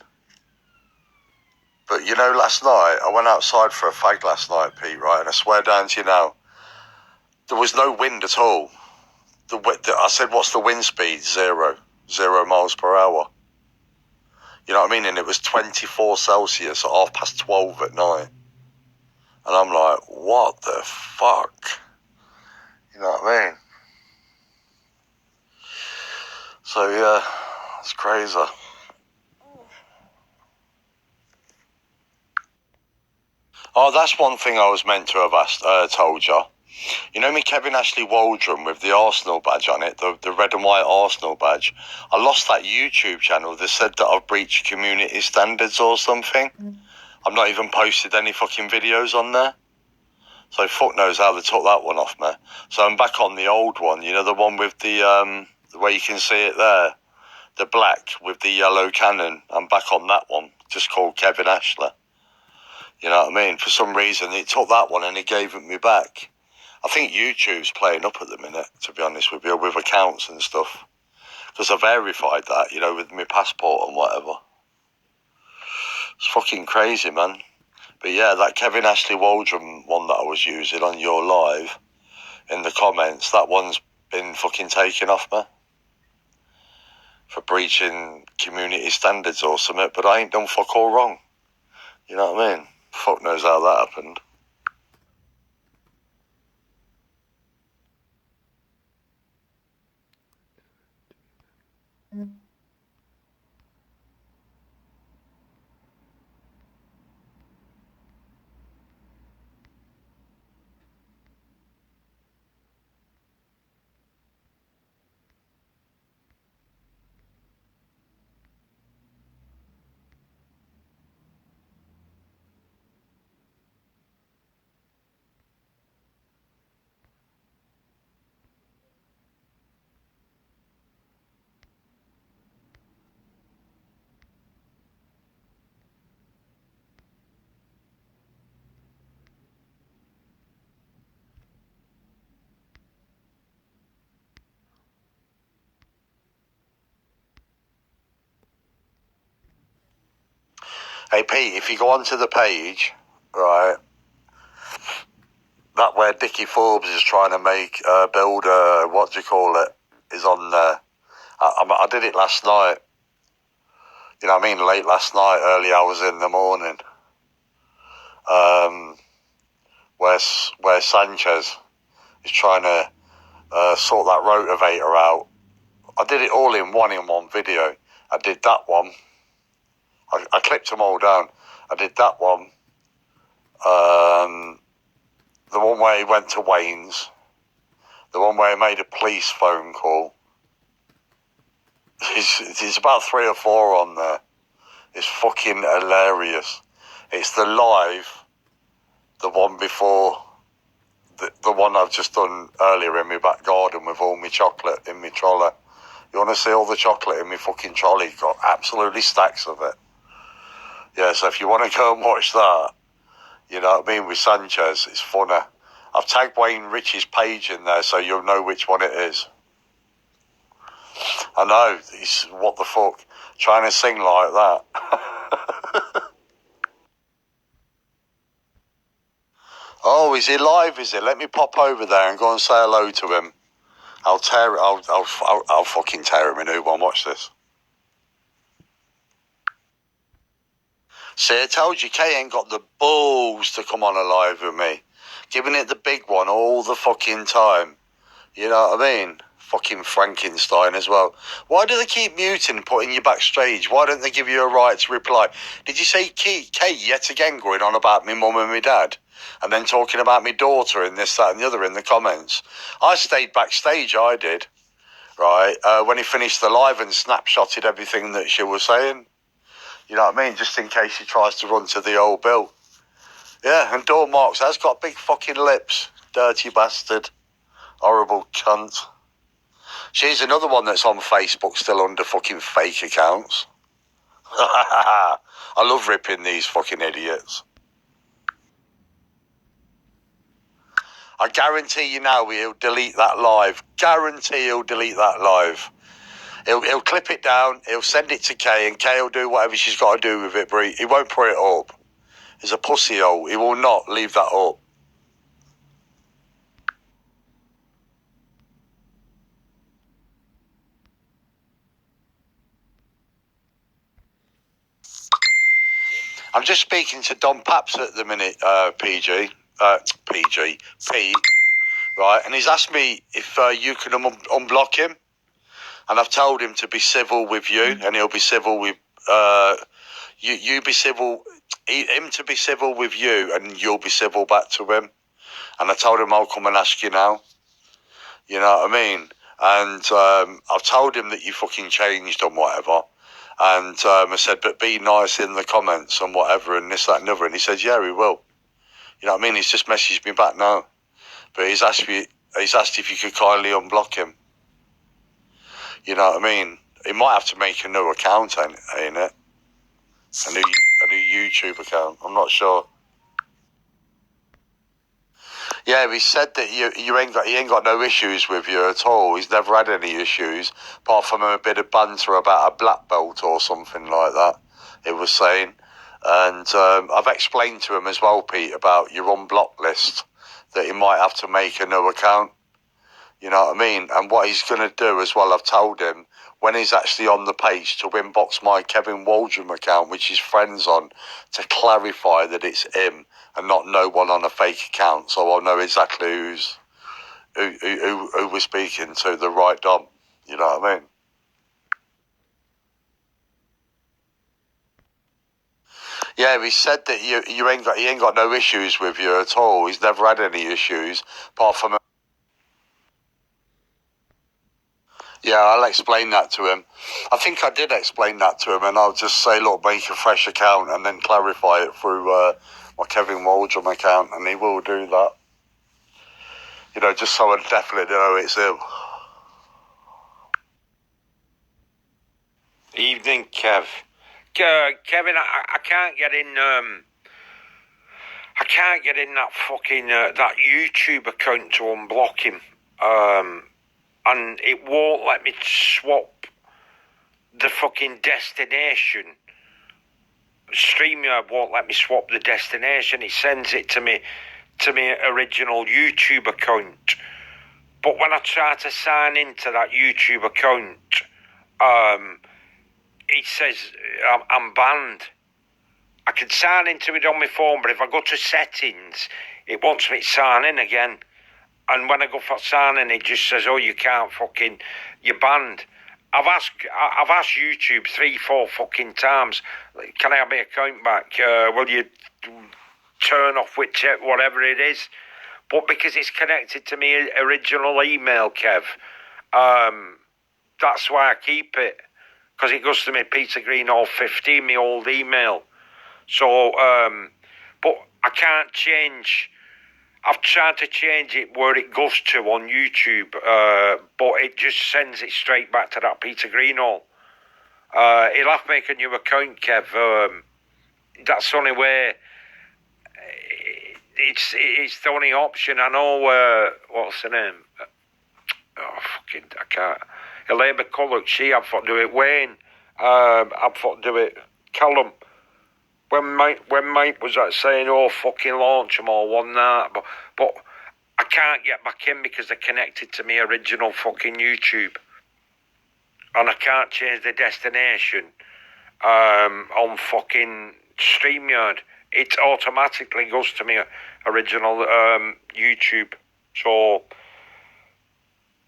Speaker 2: But you know, last night, I went outside for a fag last night, Pete, right? And I swear down to you now, there was no wind at all. I said, what's the wind speed? 0 miles per hour. You know what I mean? And it was 24 Celsius at 12:30 at night. And I'm like, what the fuck? You know what I mean? So, yeah, it's crazy. Oh, that's one thing I was meant to have told you. You know me, Kevin Ashley Waldrum with the Arsenal badge on it, the red and white Arsenal badge. I lost that YouTube channel that said that I've breached community standards or something. I've not even posted any fucking videos on there. So fuck knows how they took that one off me. So I'm back on the old one, you know, the one with the way you can see it there. The black with the yellow cannon. I'm back on that one, just called Kevin Ashley. You know what I mean? For some reason, it took that one and it gave it me back. I think YouTube's playing up at the minute, to be honest with you, with accounts and stuff. Because I verified that, you know, with my passport and whatever. It's fucking crazy, man. But yeah, that Kevin Ashley Waldrum one that I was using on your live, in the comments, that one's been fucking taken off me. For breaching community standards or something, but I ain't done fuck all wrong. You know what I mean? Fuck knows how that happened. Hey Pete, if you go onto the page, right, that where Dickie Forbes is trying to build what do you call it, is on there. I did it last night. You know what I mean? Late last night, early hours in the morning. Where Sanchez is trying to sort that rotavator out. I did it all in one video. I did that one. I clipped them all down. I did that one. The one where he went to Wayne's. The one where he made a police phone call. There's about 3 or 4 on there. It's fucking hilarious. It's the live, the one before, the one I've just done earlier in my back garden with all my chocolate in my trolley. You want to see all the chocolate in my fucking trolley? Got absolutely stacks of it. Yeah, so if you want to go and watch that, you know what I mean, with Sanchez, it's funny. I've tagged Wayne Rich's page in there so you'll know which one it is. I know, he's, what the fuck, trying to sing like that. Oh, is he live, is it? Let me pop over there and go and say hello to him. I'll fucking tear him a new one, watch this. See, I told you, Kay ain't got the balls to come on alive with me. Giving it the big one all the fucking time. You know what I mean? Fucking Frankenstein as well. Why do they keep muting and putting you backstage? Why don't they give you a right to reply? Did you say Kate yet again going on about me mum and my dad? And then talking about my daughter and this, that and the other in the comments. I stayed backstage, I did. Right? When he finished the live and snapshotted everything that she was saying. You know what I mean? Just in case she tries to run to the old bill. Yeah, and Dawn Marks has got big fucking lips. Dirty bastard. Horrible cunt. She's another one that's on Facebook still under fucking fake accounts. I love ripping these fucking idiots. I guarantee you now he'll delete that live. Guarantee he'll delete that live. He'll clip it down, he'll send it to Kay, and Kay will do whatever she's got to do with it, but he won't put it up. He's a pussy hole. He will not leave that up. I'm just speaking to Don Paps at the minute, Pete, right? And he's asked me if you can unblock him. And I've told him to be civil with you, and he'll be civil with you be civil, him to be civil with you, and you'll be civil back to him. And I told him I'll come and ask you now. You know what I mean? And I've told him that you fucking changed and whatever. And I said, but be nice in the comments and whatever, and this, that, and the other. And he said, yeah, he will. You know what I mean? He's just messaged me back now. But he's asked if you could kindly unblock him. You know what I mean? He might have to make a new account, ain't it? A new YouTube account. I'm not sure. Yeah, he said that he ain't got no issues with you at all. He's never had any issues, apart from a bit of banter about a black belt or something like that. He was saying, and I've explained to him as well, Pete, about your unblock list, that he might have to make a new account. You know what I mean? And what he's going to do as well, I've told him, when he's actually on the page, to inbox my Kevin Waldrum account, which his friend's on, to clarify that it's him and not no one on a fake account, so I'll know exactly who we're speaking to, the right Dom. You know what I mean? Yeah, he said that he ain't got no issues with you at all. He's never had any issues, apart from. Yeah, I'll explain that to him. I think I did explain that to him, and I'll just say, look, make a fresh account and then clarify it through my Kevin Waldrum account, and he will do that. You know, just so I definitely know it's him.
Speaker 1: Evening, Kev. Kevin, I can't get in. I can't get in that fucking that YouTube account to unblock him. And it won't let me swap the fucking destination. StreamYard won't let me swap the destination. It sends it to me original YouTube account. But when I try to sign into that YouTube account, it says I'm banned. I can sign into it on my phone, but if I go to settings, it wants me to sign in again. And when I go for signing, it just says, "Oh, you can't fucking, you're banned." I've asked YouTube 3-4 fucking times, can I have my account back? Will you turn off whatever it is? But because it's connected to my original email, Kev, that's why I keep it. Because it goes to me Peter Greenhall 15, my old email. So, but I can't change. I've tried to change it where it goes to on YouTube, but it just sends it straight back to that Peter Greenhall. He'll have to make a new account, Kev. That's the only way. It's the only option. I know. What's the name? Oh, fucking, I can't. Elaine McCulloch, I've got to do it. Wayne, I've got to do it. Callum. When Mike was saying, "Oh, fucking launch them all one night," but I can't get back in because they're connected to my original fucking YouTube, and I can't change the destination on fucking StreamYard. It automatically goes to my original YouTube, so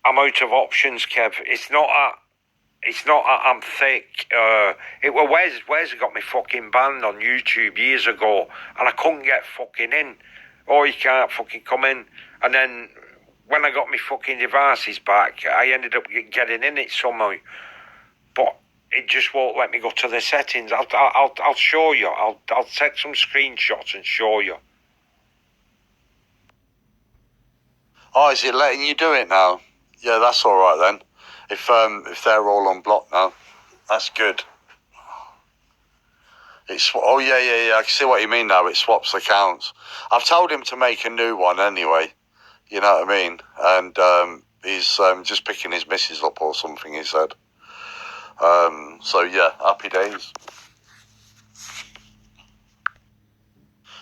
Speaker 1: I'm out of options, Kev. It's not I'm thick. It was Wes got me fucking banned on YouTube years ago, and I couldn't get fucking in. Oh, you can't fucking come in. And then when I got my fucking devices back, I ended up getting in it somehow. But it just won't let me go to the settings. I'll show you. I'll take some screenshots and show you.
Speaker 2: Oh, is it letting you do it now? Yeah, that's all right then. If they're all unblocked now, that's good. Oh yeah. I can see what you mean now. It swaps accounts. I've told him to make a new one anyway. You know what I mean? And he's just picking his missus up or something. He said. So yeah, happy days.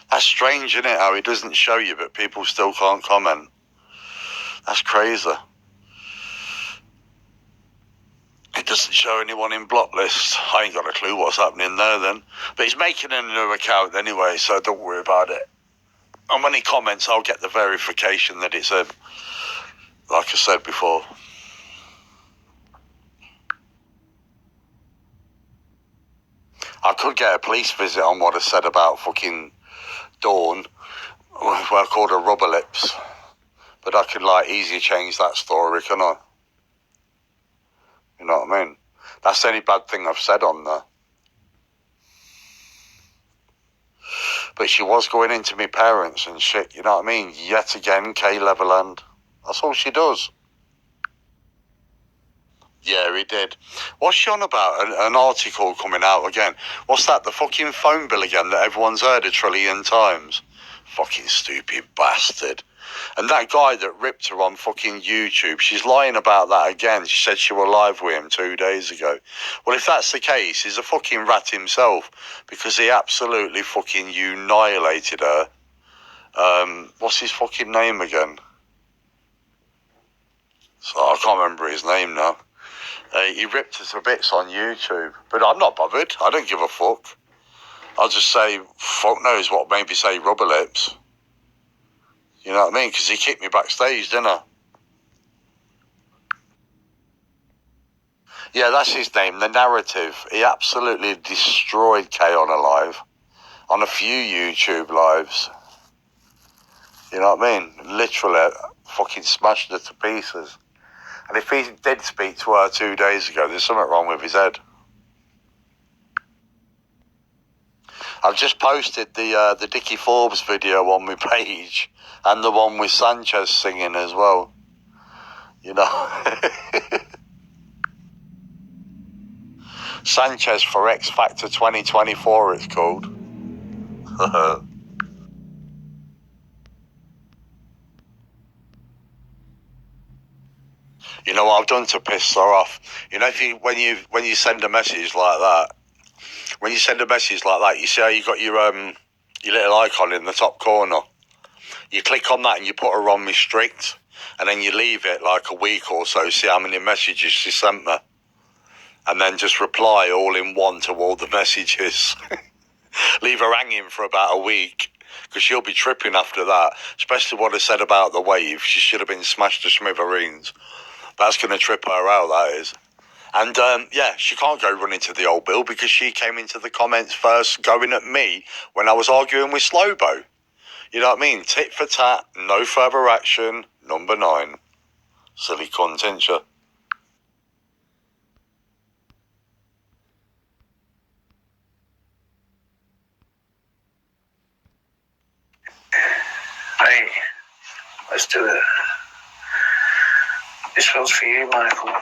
Speaker 2: That's strange, isn't it? How it doesn't show you, but people still can't comment. That's crazy. It doesn't show anyone in block lists. I ain't got a clue what's happening there then. But he's making a new account anyway, so don't worry about it. And when he comments, I'll get the verification that it's him. Like I said before. I could get a police visit on what I said about fucking Dawn, where I called her rubber lips. But I could easily change that story, can I? You know what I mean? That's the only bad thing I've said on there. But she was going into my parents and shit, you know what I mean? Yet again, Kay Leverland. That's all she does. Yeah, he did. What's she on about? An article coming out again. What's that? The fucking phone bill again that everyone's heard 1 trillion times? Fucking stupid bastard. And that guy that ripped her on fucking YouTube, she's lying about that again. She said she was live with him 2 days ago. Well, if that's the case, he's a fucking rat himself because he absolutely fucking annihilated her. What's his fucking name again? So I can't remember his name now. He ripped her to bits on YouTube. But I'm not bothered. I don't give a fuck. I'll just say, fuck knows what made me say rubber lips. You know what I mean? Because he kicked me backstage, didn't he? Yeah, that's his name, The Narrative. He absolutely destroyed Kay on Alive. on a few YouTube lives. You know what I mean? Literally fucking smashed her to pieces. And if he did speak to her 2 days ago, there's something wrong with his head. I've just posted the Dickie Forbes video on my page and the one with Sanchez singing as well. You know. Sanchez for X Factor 2024 it's called. You know what I've done to piss her off? You know, when you send a message like that, you see how you got your little icon in the top corner. You click on that and you put her on restrict, and then you leave it like a week or so, see how many messages she sent me, and then just reply all in one to all the messages. Leave her hanging for about a week, because she'll be tripping after that, especially what I said about the wave. She should have been smashed to smithereens. That's going to trip her out, that is. And, yeah, she can't go running to the old Bill because she came into the comments first going at me when I was arguing with Slowbo. You know what I mean? Tit for tat, no further action, number 9. Silly cunt, ain't you?
Speaker 3: Hey, let's do it. This one's for you, Michael.